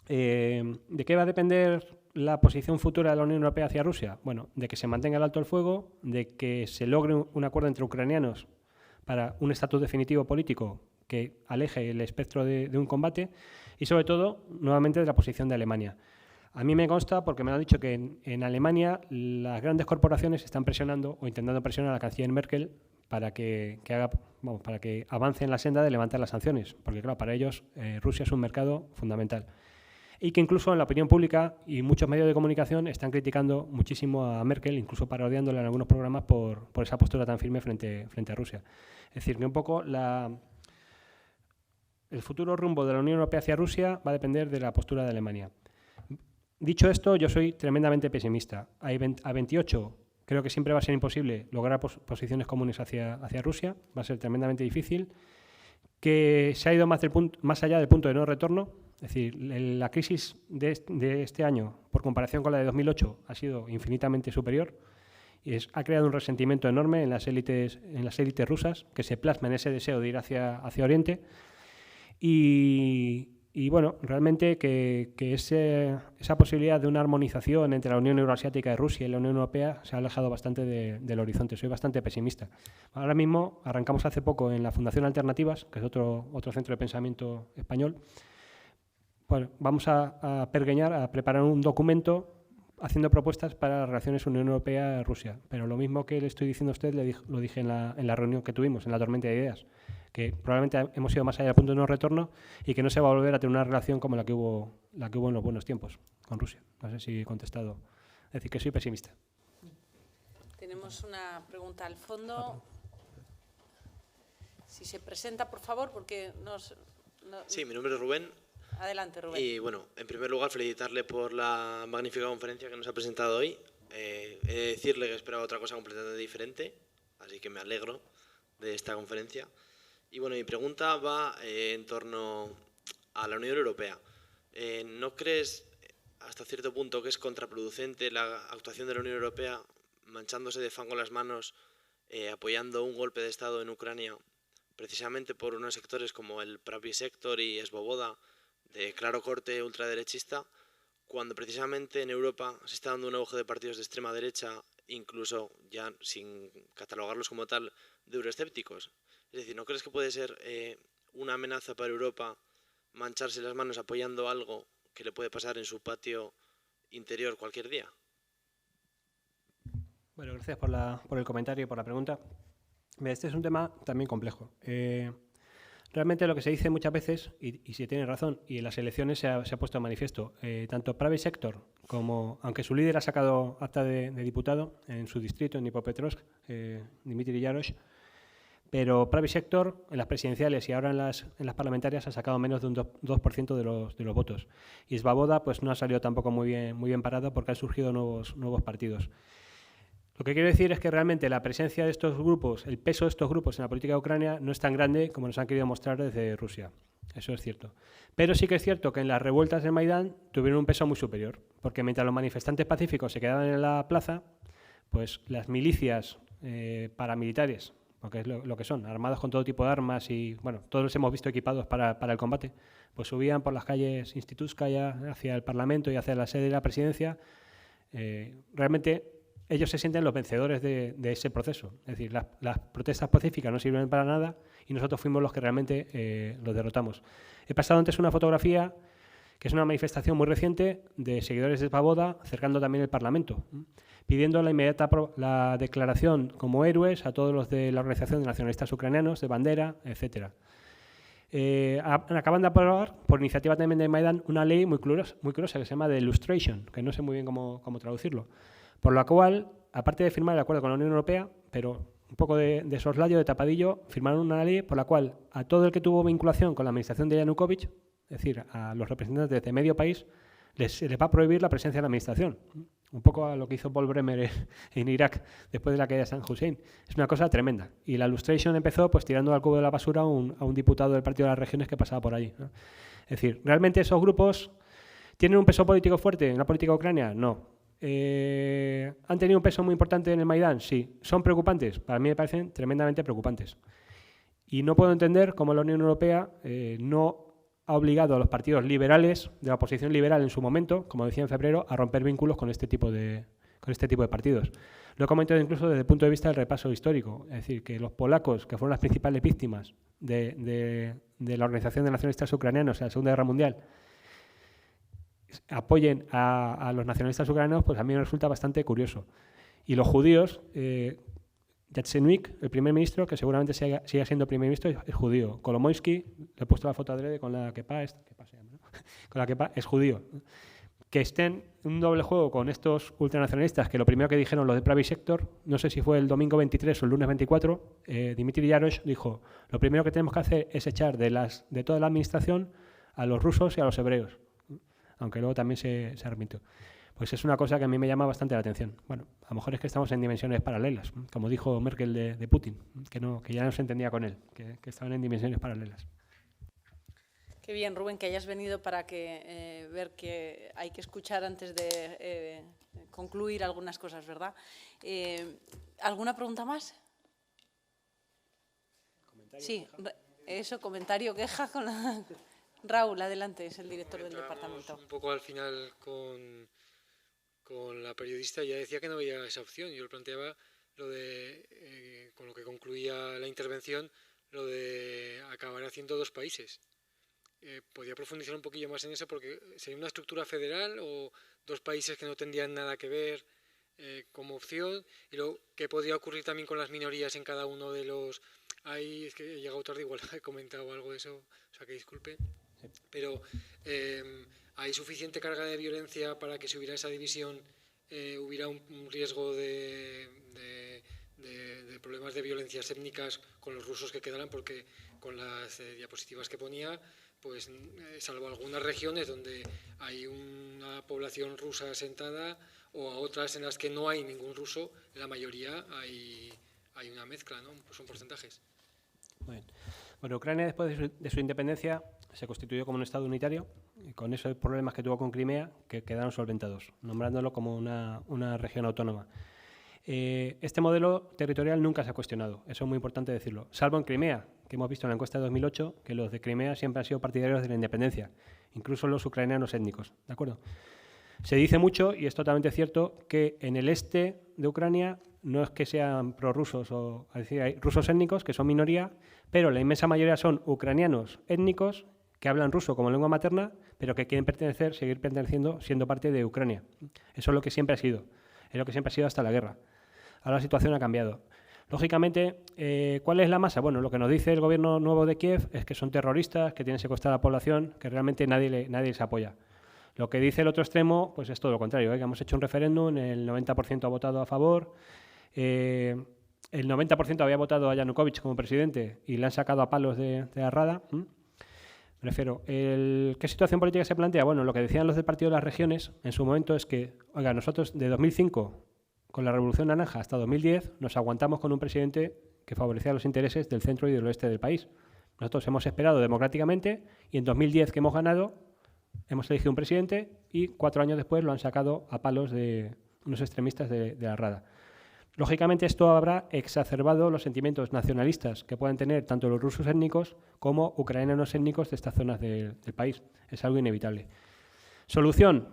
¿de qué va a depender la posición futura de la Unión Europea hacia Rusia? Bueno, de que se mantenga el alto el fuego, de que se logre un acuerdo entre ucranianos para un estatus definitivo político que aleje el espectro de un combate y, sobre todo, nuevamente de la posición de Alemania. A mí me consta, porque me lo han dicho, que en Alemania las grandes corporaciones están presionando o intentando presionar a la canciller Merkel para que avance en la senda de levantar las sanciones, porque claro, para ellos Rusia es un mercado fundamental. Y que incluso en la opinión pública y muchos medios de comunicación están criticando muchísimo a Merkel, incluso parodiándola en algunos programas por esa postura tan firme frente a Rusia. Es decir, que un poco el futuro rumbo de la Unión Europea hacia Rusia va a depender de la postura de Alemania. Dicho esto, yo soy tremendamente pesimista. A 28 creo que siempre va a ser imposible lograr posiciones comunes hacia Rusia, va a ser tremendamente difícil. Que se ha ido más allá del punto de no retorno, es decir, la crisis de este año, por comparación con la de 2008, ha sido infinitamente superior y ha creado un resentimiento enorme en las élites rusas, que se plasma en ese deseo de ir hacia Oriente. Y bueno, realmente que esa posibilidad de una armonización entre la Unión Euroasiática de Rusia y la Unión Europea se ha alejado bastante del horizonte. Soy bastante pesimista. Ahora mismo arrancamos hace poco en la Fundación Alternativas, que es otro centro de pensamiento español. Bueno, vamos a pergeñar, a preparar un documento haciendo propuestas para las relaciones Unión Europea-Rusia. Pero lo mismo que le estoy diciendo a usted, lo dije en la reunión que tuvimos, en la tormenta de ideas, que probablemente hemos ido más allá del punto de no retorno y que no se va a volver a tener una relación como la que hubo en los buenos tiempos con Rusia. No sé si he contestado. Es decir, que soy pesimista. Tenemos una pregunta al fondo. Si se presenta, por favor, porque Sí, mi nombre es Rubén. Adelante, Rubén. Y bueno, en primer lugar, felicitarle por la magnífica conferencia que nos ha presentado hoy. He de decirle que esperaba otra cosa completamente diferente, así que me alegro de esta conferencia. Y bueno, mi pregunta va en torno a la Unión Europea. ¿No crees hasta cierto punto que es contraproducente la actuación de la Unión Europea manchándose de fango las manos, apoyando un golpe de Estado en Ucrania, precisamente por unos sectores como el Pravý Sektor y Svoboda, de claro corte ultraderechista, cuando precisamente en Europa se está dando un auge de partidos de extrema derecha, incluso ya sin catalogarlos como tal, de euroescépticos? Es decir, ¿no crees que puede ser una amenaza para Europa mancharse las manos apoyando algo que le puede pasar en su patio interior cualquier día? Bueno, gracias por el comentario y por la pregunta. Este es un tema también complejo. Realmente lo que se dice muchas veces, y si tiene razón, y en las elecciones se ha puesto en manifiesto, tanto Pravý Sektor como, aunque su líder ha sacado acta de diputado en su distrito, en Dnipropetrovsk, Dmitry Yarosh, pero Pravý Sector en las presidenciales y ahora en las parlamentarias ha sacado menos de un 2% de los votos. Y Svoboda pues, no ha salido tampoco muy bien parado porque han surgido nuevos partidos. Lo que quiero decir es que realmente la presencia de estos grupos, el peso de estos grupos en la política de Ucrania no es tan grande como nos han querido mostrar desde Rusia. Eso es cierto. Pero sí que es cierto que en las revueltas de Maidán tuvieron un peso muy superior, porque mientras los manifestantes pacíficos se quedaban en la plaza, pues las milicias paramilitares, porque es lo que son, armados con todo tipo de armas y, bueno, todos los hemos visto equipados para el combate, pues subían por las calles Institutskaya hacia el Parlamento y hacia la sede de la presidencia. Realmente ellos se sienten los vencedores de ese proceso. Es decir, las protestas pacíficas no sirven para nada y nosotros fuimos los que realmente los derrotamos. He pasado antes una fotografía que es una manifestación muy reciente de seguidores de Svoboda cercando también el Parlamento, pidiendo la inmediata la declaración como héroes a todos los de la Organización de Nacionalistas Ucranianos, de Bandera, etc. Acaban de aprobar, por iniciativa también de Maidán, una ley muy curiosa que se llama de Illustration, que no sé muy bien cómo traducirlo, por la cual, aparte de firmar el acuerdo con la Unión Europea, pero un poco de soslayo, de tapadillo, firmaron una ley por la cual a todo el que tuvo vinculación con la administración de Yanukovych, es decir, a los representantes de medio país, se les va a prohibir la presencia en la administración. Un poco a lo que hizo Paul Bremer en Irak después de la caída de Saddam Hussein. Es una cosa tremenda. Y la Illustration empezó pues tirando al cubo de la basura a un diputado del Partido de las Regiones que pasaba por allí, ¿no? Es decir, ¿realmente esos grupos tienen un peso político fuerte en la política ucraniana? No. ¿Han tenido un peso muy importante en el Maidán? Sí. ¿Son preocupantes? Para mí me parecen tremendamente preocupantes. Y no puedo entender cómo la Unión Europea no ha obligado a los partidos liberales, de la oposición liberal en su momento, como decía en febrero, a romper vínculos con este tipo de partidos. Lo he comentado incluso desde el punto de vista del repaso histórico. Es decir, que los polacos, que fueron las principales víctimas de la Organización de Nacionalistas Ucranianos en la Segunda Guerra Mundial, apoyen a los nacionalistas ucranianos, pues a mí me resulta bastante curioso. Y los judíos, Yatsenyuk, el primer ministro, que seguramente siga siendo primer ministro, es judío. Kolomoisky, le he puesto la foto adrede con la kepa, con la kepa, es judío. Que estén en un doble juego con estos ultranacionalistas, que lo primero que dijeron los de Pravý Sector, no sé si fue el domingo 23 o el lunes 24, Dmitry Yarosh dijo, lo primero que tenemos que hacer es echar de toda la administración a los rusos y a los hebreos, aunque luego también se arrepintió. Pues es una cosa que a mí me llama bastante la atención. Bueno, a lo mejor es que estamos en dimensiones paralelas, como dijo Merkel de Putin, que ya no se entendía con él, que estaban en dimensiones paralelas. Qué bien, Rubén, que hayas venido para ver que hay que escuchar antes de concluir algunas cosas, ¿verdad? ¿Alguna pregunta más? Sí, eso, comentario, queja con la... Raúl, adelante, es el director del departamento. Un poco al final con la periodista, ya decía que no veía esa opción. Yo le planteaba lo de, con lo que concluía la intervención, lo de acabar haciendo dos países. ¿Podría profundizar un poquillo más en eso? Porque ¿sería una estructura federal o dos países que no tendrían nada que ver como opción? Y luego, ¿qué podría ocurrir también con las minorías en cada uno de los...? Ahí es que he llegado tarde, igual he comentado algo de eso, o sea que disculpe. Pero ¿hay suficiente carga de violencia para que si hubiera esa división hubiera un riesgo de problemas de violencias étnicas con los rusos que quedaran? Porque con las diapositivas que ponía, pues salvo algunas regiones donde hay una población rusa asentada o a otras en las que no hay ningún ruso, en la mayoría hay una mezcla, ¿no? Pues son porcentajes. Bueno, Ucrania después de su independencia se constituyó como un Estado unitario y con esos problemas que tuvo con Crimea que quedaron solventados, nombrándolo como una región autónoma. Este modelo territorial nunca se ha cuestionado, eso es muy importante decirlo, salvo en Crimea, que hemos visto en la encuesta de 2008 que los de Crimea siempre han sido partidarios de la independencia, incluso los ucranianos étnicos, ¿de acuerdo? Se dice mucho, y es totalmente cierto, que en el este de Ucrania no es que sean prorrusos, es decir, hay rusos étnicos que son minoría, pero la inmensa mayoría son ucranianos étnicos que hablan ruso como lengua materna, pero que quieren seguir perteneciendo, siendo parte de Ucrania. Eso es lo que siempre ha sido, es lo que siempre ha sido hasta la guerra. Ahora la situación ha cambiado. Lógicamente, ¿cuál es la masa? Bueno, lo que nos dice el gobierno nuevo de Kiev es que son terroristas, que tienen secuestrada a la población, que realmente nadie les apoya. Lo que dice el otro extremo, pues es todo lo contrario, que hemos hecho un referéndum, el 90% ha votado a favor. el 90% había votado a Yanukovych como presidente y le han sacado a palos de la Rada. Me refiero, ¿qué situación política se plantea? Bueno, lo que decían los del Partido de las Regiones en su momento es que, oiga, nosotros de 2005, con la Revolución Naranja, hasta 2010, nos aguantamos con un presidente que favorecía los intereses del centro y del oeste del país. Nosotros hemos esperado democráticamente y en 2010 que hemos ganado, hemos elegido un presidente y 4 años después lo han sacado a palos de unos extremistas de la Rada. Lógicamente, esto habrá exacerbado los sentimientos nacionalistas que puedan tener tanto los rusos étnicos como ucranianos étnicos de estas zonas del país. Es algo inevitable. Solución.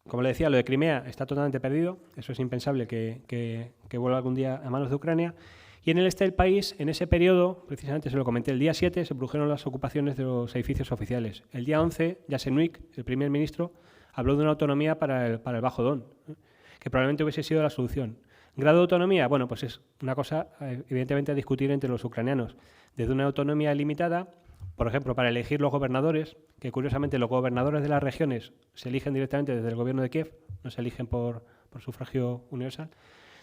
Como le decía, lo de Crimea está totalmente perdido. Eso es impensable que vuelva algún día a manos de Ucrania. Y en el este del país, en ese periodo, precisamente se lo comenté, el día 7 se produjeron las ocupaciones de los edificios oficiales. El día 11, Yasenuik, el primer ministro, habló de una autonomía para el Bajo Don, que probablemente hubiese sido la solución. ¿Grado de autonomía? Bueno, pues es una cosa evidentemente a discutir entre los ucranianos. Desde una autonomía limitada, por ejemplo, para elegir los gobernadores, que curiosamente los gobernadores de las regiones se eligen directamente desde el gobierno de Kiev, no se eligen por sufragio universal,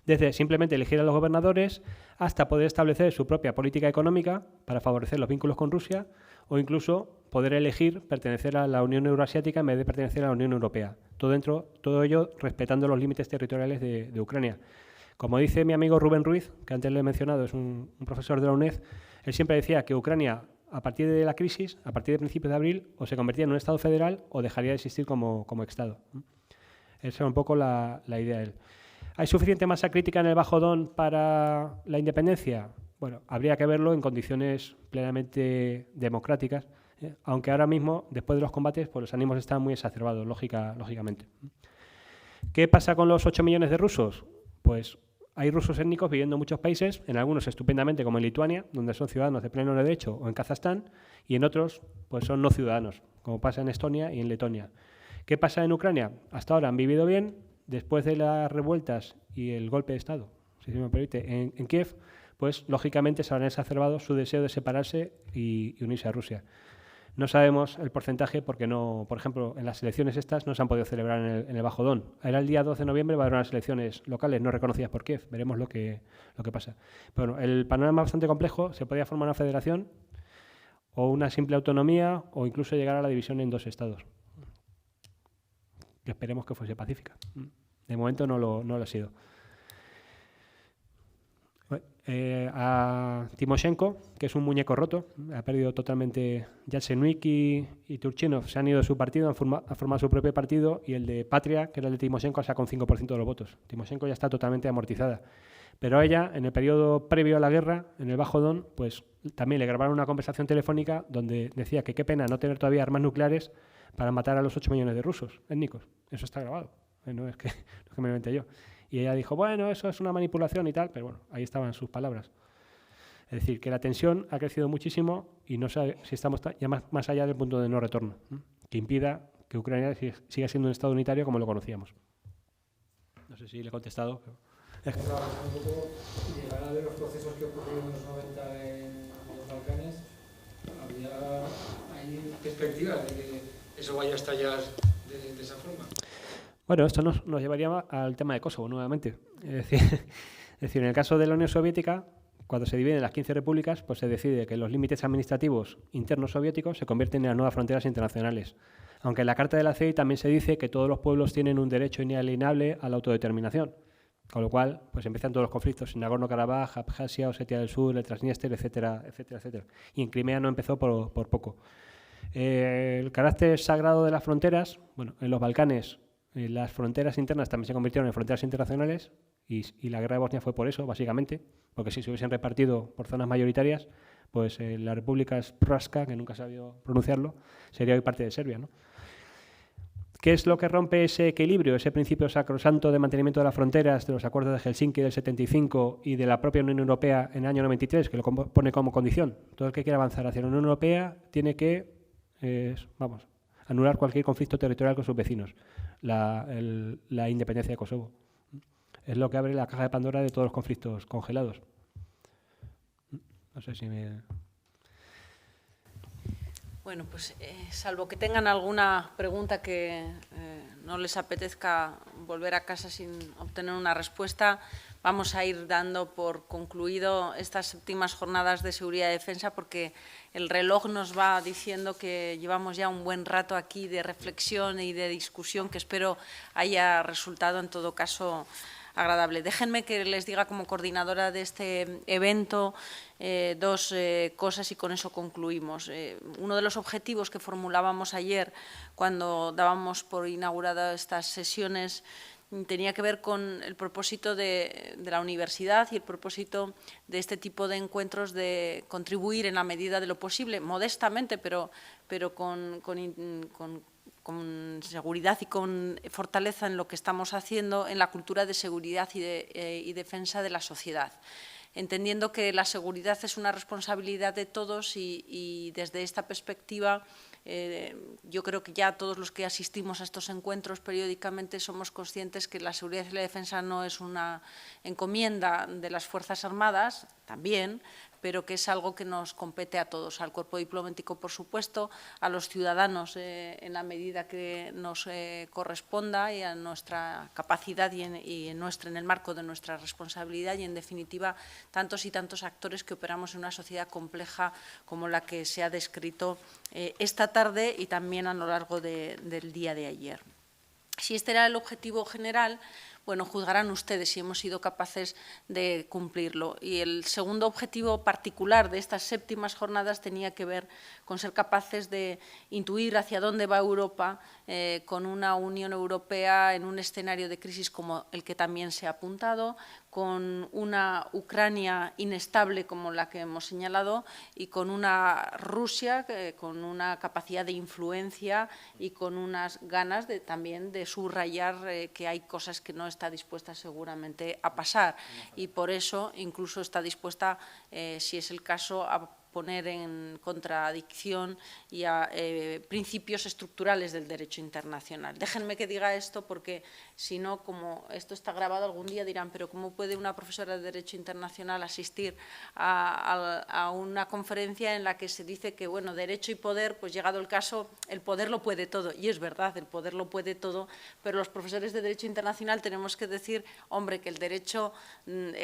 desde simplemente elegir a los gobernadores hasta poder establecer su propia política económica para favorecer los vínculos con Rusia o incluso poder elegir pertenecer a la Unión Euroasiática en vez de pertenecer a la Unión Europea. Todo ello respetando los límites territoriales de Ucrania. Como dice mi amigo Rubén Ruiz, que antes le he mencionado, es un profesor de la UNED, él siempre decía que Ucrania, a partir de la crisis, a partir de principios de abril, o se convertía en un Estado federal o dejaría de existir como Estado. Esa era un poco la idea de él. ¿Hay suficiente masa crítica en el Bajo Don para la independencia? Bueno, habría que verlo en condiciones plenamente democráticas, aunque ahora mismo, después de los combates, pues los ánimos están muy exacerbados, lógicamente. ¿Qué pasa con los 8 millones de rusos? Pues hay rusos étnicos viviendo en muchos países, en algunos estupendamente, como en Lituania, donde son ciudadanos de pleno derecho, o en Kazajstán, y en otros pues son no ciudadanos, como pasa en Estonia y en Letonia. ¿Qué pasa en Ucrania? Hasta ahora han vivido bien. Después de las revueltas y el golpe de Estado, si me permite, en Kiev, pues lógicamente se habrán exacerbado su deseo de separarse y unirse a Rusia. No sabemos el porcentaje porque no, por ejemplo, en las elecciones estas no se han podido celebrar en el Bajo Don. Era el día 12 de noviembre, va a haber unas elecciones locales no reconocidas por Kiev. Veremos lo que pasa. Bueno, el panorama es bastante complejo. Se podría formar una federación o una simple autonomía o incluso llegar a la división en 2 estados. Que esperemos que fuese pacífica. De momento no lo ha sido. A Timoshenko, que es un muñeco roto, ha perdido totalmente. Yatsenuik y Turchinov se han ido de su partido, han formado su propio partido, y el de Patria, que era el de Timoshenko, saca un 5% de los votos. Timoshenko ya está totalmente amortizada. Pero a ella, en el periodo previo a la guerra, en el Bajo Don, pues también le grabaron una conversación telefónica donde decía que qué pena no tener todavía armas nucleares para matar a los 8 millones de rusos étnicos. Eso está grabado. No es que me lo inventé yo. Y ella dijo, bueno, eso es una manipulación y tal, pero bueno, ahí estaban sus palabras. Es decir, que la tensión ha crecido muchísimo y no sé si estamos ya más allá del punto de no retorno, que impida que Ucrania siga siendo un Estado unitario como lo conocíamos. No sé si le he contestado. Pero... Un poco llegar a ver los procesos que ocurrieron en los 90 en los Balcanes, ¿hay perspectivas de que eso vaya a estallar de esa forma? Bueno, esto nos llevaría al tema de Kosovo nuevamente. Es decir, en el caso de la Unión Soviética, cuando se dividen las 15 repúblicas, pues se decide que los límites administrativos internos soviéticos se convierten en las nuevas fronteras internacionales. Aunque en la Carta de la CEI también se dice que todos los pueblos tienen un derecho inalienable a la autodeterminación. Con lo cual, pues empiezan todos los conflictos en Nagorno-Karabaj, Abjasia, Osetia del Sur, el Transnistria, etcétera, etcétera, etcétera. Y en Crimea no empezó por poco. El carácter sagrado de las fronteras, bueno, en los Balcanes las fronteras internas también se convirtieron en fronteras internacionales y la guerra de Bosnia fue por eso, básicamente, porque si se hubiesen repartido por zonas mayoritarias, pues la República Srpska, que nunca he sabido pronunciarlo, sería hoy parte de Serbia, ¿no? ¿Qué es lo que rompe ese equilibrio, ese principio sacrosanto de mantenimiento de las fronteras de los acuerdos de Helsinki del 75 y de la propia Unión Europea en el año 93, que lo pone como condición? Todo el que quiera avanzar hacia la Unión Europea tiene que anular cualquier conflicto territorial con sus vecinos, la independencia de Kosovo. Es lo que abre la caja de Pandora de todos los conflictos congelados. No sé si me... Bueno, pues salvo que tengan alguna pregunta que no les apetezca volver a casa sin obtener una respuesta, vamos a ir dando por concluido estas séptimas jornadas de seguridad y defensa, porque el reloj nos va diciendo que llevamos ya un buen rato aquí de reflexión y de discusión que espero haya resultado en todo caso agradable. Déjenme que les diga como coordinadora de este evento dos cosas y con eso concluimos. Uno de los objetivos que formulábamos ayer cuando dábamos por inauguradas estas sesiones tenía que ver con el propósito de la universidad y el propósito de este tipo de encuentros de contribuir en la medida de lo posible, modestamente, pero con seguridad y con fortaleza en lo que estamos haciendo en la cultura de seguridad y defensa de la sociedad, entendiendo que la seguridad es una responsabilidad de todos y desde esta perspectiva yo creo que ya todos los que asistimos a estos encuentros periódicamente somos conscientes que la seguridad y la defensa no es una encomienda de las Fuerzas Armadas, también, pero que es algo que nos compete a todos, al cuerpo diplomático, por supuesto, a los ciudadanos en la medida que nos corresponda y a nuestra capacidad y en el marco de nuestra responsabilidad y, en definitiva, tantos y tantos actores que operamos en una sociedad compleja como la que se ha descrito esta tarde y también a lo largo del día de ayer. Si este era el objetivo general, bueno, juzgarán ustedes si hemos sido capaces de cumplirlo. Y el segundo objetivo particular de estas séptimas jornadas tenía que ver con ser capaces de intuir hacia dónde va Europa con una Unión Europea en un escenario de crisis como el que también se ha apuntado, con una Ucrania inestable como la que hemos señalado y con una Rusia con una capacidad de influencia y con unas ganas también de subrayar que hay cosas que no está dispuesta seguramente a pasar y por eso incluso está dispuesta, si es el caso, a poner en contradicción y a principios estructurales del derecho internacional. Déjenme que diga esto porque, si no, como esto está grabado, algún día dirán, pero ¿cómo puede una profesora de Derecho Internacional asistir a una conferencia en la que se dice que, bueno, derecho y poder, pues llegado el caso, el poder lo puede todo? Y es verdad, el poder lo puede todo, pero los profesores de Derecho Internacional tenemos que decir, hombre, que el derecho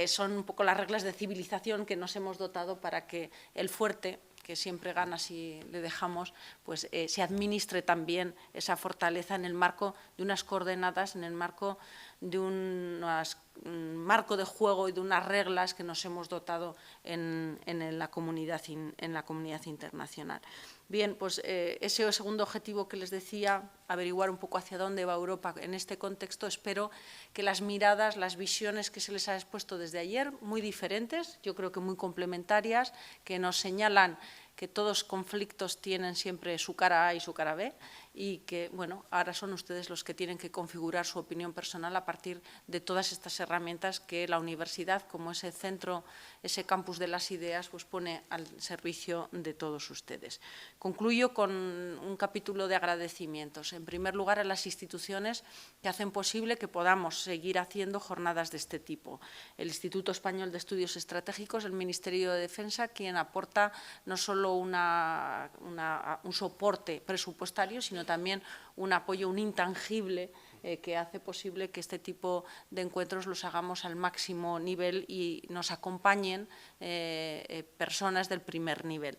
son un poco las reglas de civilización que nos hemos dotado para que el fuerte, que siempre gana si le dejamos, pues se administre también esa fortaleza en el marco de unas coordenadas, en el marco de un marco de juego y de unas reglas que nos hemos dotado en la comunidad internacional. Bien, pues ese segundo objetivo que les decía, averiguar un poco hacia dónde va Europa en este contexto, espero que las miradas, las visiones que se les ha expuesto desde ayer, muy diferentes, yo creo que muy complementarias, que nos señalan que todos conflictos tienen siempre su cara A y su cara B y que, bueno, ahora son ustedes los que tienen que configurar su opinión personal a partir de todas estas herramientas que la universidad, como ese centro, ese campus de las ideas, pues pone al servicio de todos ustedes. Concluyo con un capítulo de agradecimientos. En primer lugar, a las instituciones que hacen posible que podamos seguir haciendo jornadas de este tipo. El Instituto Español de Estudios Estratégicos, el Ministerio de Defensa, quien aporta no solo un soporte presupuestario, sino también un apoyo, un intangible que hace posible que este tipo de encuentros los hagamos al máximo nivel y nos acompañen personas del primer nivel.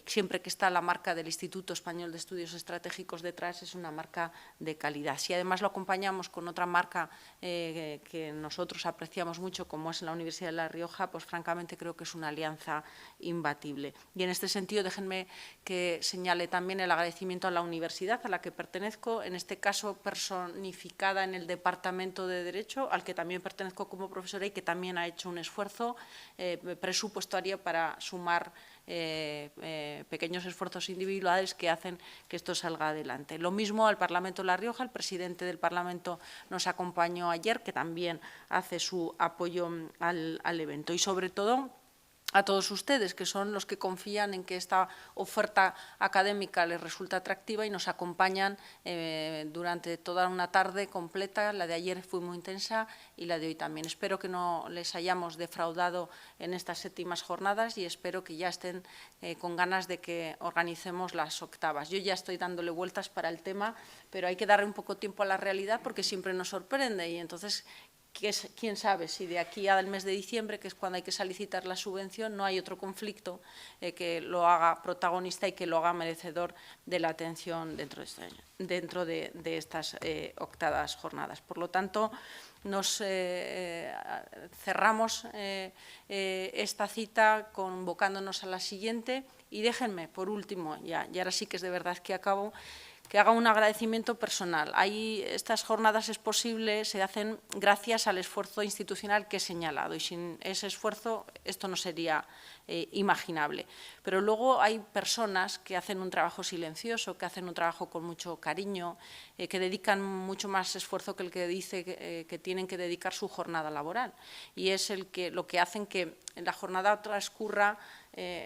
Siempre que está la marca del Instituto Español de Estudios Estratégicos detrás, es una marca de calidad. Si además lo acompañamos con otra marca que nosotros apreciamos mucho, como es la Universidad de La Rioja, pues francamente creo que es una alianza imbatible. Y en este sentido, déjenme que señale también el agradecimiento a la universidad a la que pertenezco, en este caso personificada en el Departamento de Derecho, al que también pertenezco como profesora y que también ha hecho un esfuerzo presupuestario para sumar pequeños esfuerzos individuales que hacen que esto salga adelante. Lo mismo al Parlamento de La Rioja, el presidente del Parlamento nos acompañó ayer, que también hace su apoyo al evento. Y sobre todo a todos ustedes, que son los que confían en que esta oferta académica les resulta atractiva y nos acompañan durante toda una tarde completa. La de ayer fue muy intensa y la de hoy también. Espero que no les hayamos defraudado en estas séptimas jornadas y espero que ya estén con ganas de que organicemos las octavas. Yo ya estoy dándole vueltas para el tema, pero hay que darle un poco tiempo a la realidad porque siempre nos sorprende y entonces quién sabe si de aquí al mes de diciembre, que es cuando hay que solicitar la subvención, no hay otro conflicto que lo haga protagonista y que lo haga merecedor de la atención dentro de estas octavas jornadas. Por lo tanto, nos cerramos esta cita convocándonos a la siguiente y déjenme, por último, y ahora sí que es de verdad que acabo, que haga un agradecimiento personal. Estas jornadas es posible, se hacen gracias al esfuerzo institucional que he señalado y sin ese esfuerzo esto no sería imaginable. Pero luego hay personas que hacen un trabajo silencioso, que hacen un trabajo con mucho cariño, que dedican mucho más esfuerzo que el que dice que tienen que dedicar su jornada laboral. Y es lo que hacen que la jornada transcurra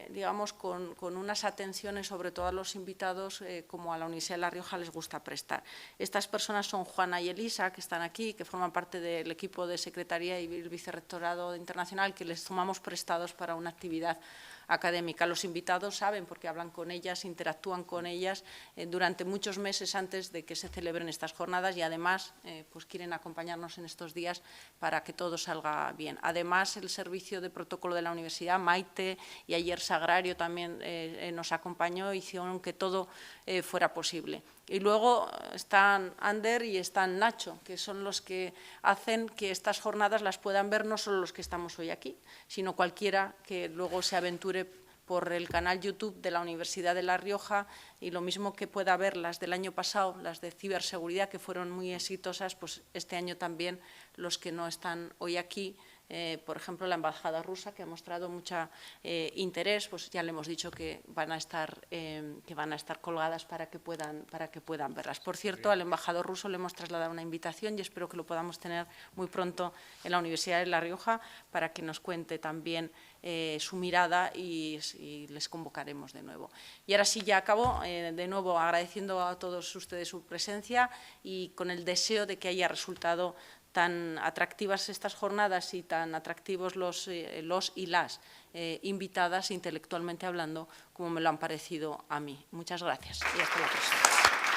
digamos, con unas atenciones sobre todo a los invitados como a la Universidad de La Rioja les gusta prestar. Estas personas son Juana y Elisa, que están aquí, que forman parte del equipo de Secretaría y el Vicerrectorado Internacional, que les tomamos prestados para una actividad académica. Los invitados saben, porque hablan con ellas, interactúan con ellas durante muchos meses antes de que se celebren estas jornadas y además pues quieren acompañarnos en estos días para que todo salga bien. Además, el servicio de protocolo de la universidad, Maite y ayer Sagrario también nos acompañó, hicieron que todo fuera posible. Y luego están Ander y están Nacho, que son los que hacen que estas jornadas las puedan ver no solo los que estamos hoy aquí, sino cualquiera que luego se aventure por el canal YouTube de la Universidad de La Rioja y lo mismo que pueda ver las del año pasado, las de ciberseguridad, que fueron muy exitosas, pues este año también los que no están hoy aquí. Por ejemplo, la embajada rusa, que ha mostrado mucho interés, pues ya le hemos dicho que van a estar colgadas para que puedan verlas. Por cierto, al embajador ruso le hemos trasladado una invitación y espero que lo podamos tener muy pronto en la Universidad de La Rioja para que nos cuente también su mirada y les convocaremos de nuevo. Y ahora sí, ya acabo, de nuevo agradeciendo a todos ustedes su presencia y con el deseo de que haya resultado tan atractivas estas jornadas y tan atractivos los y las invitadas intelectualmente hablando como me lo han parecido a mí. Muchas gracias y hasta la próxima.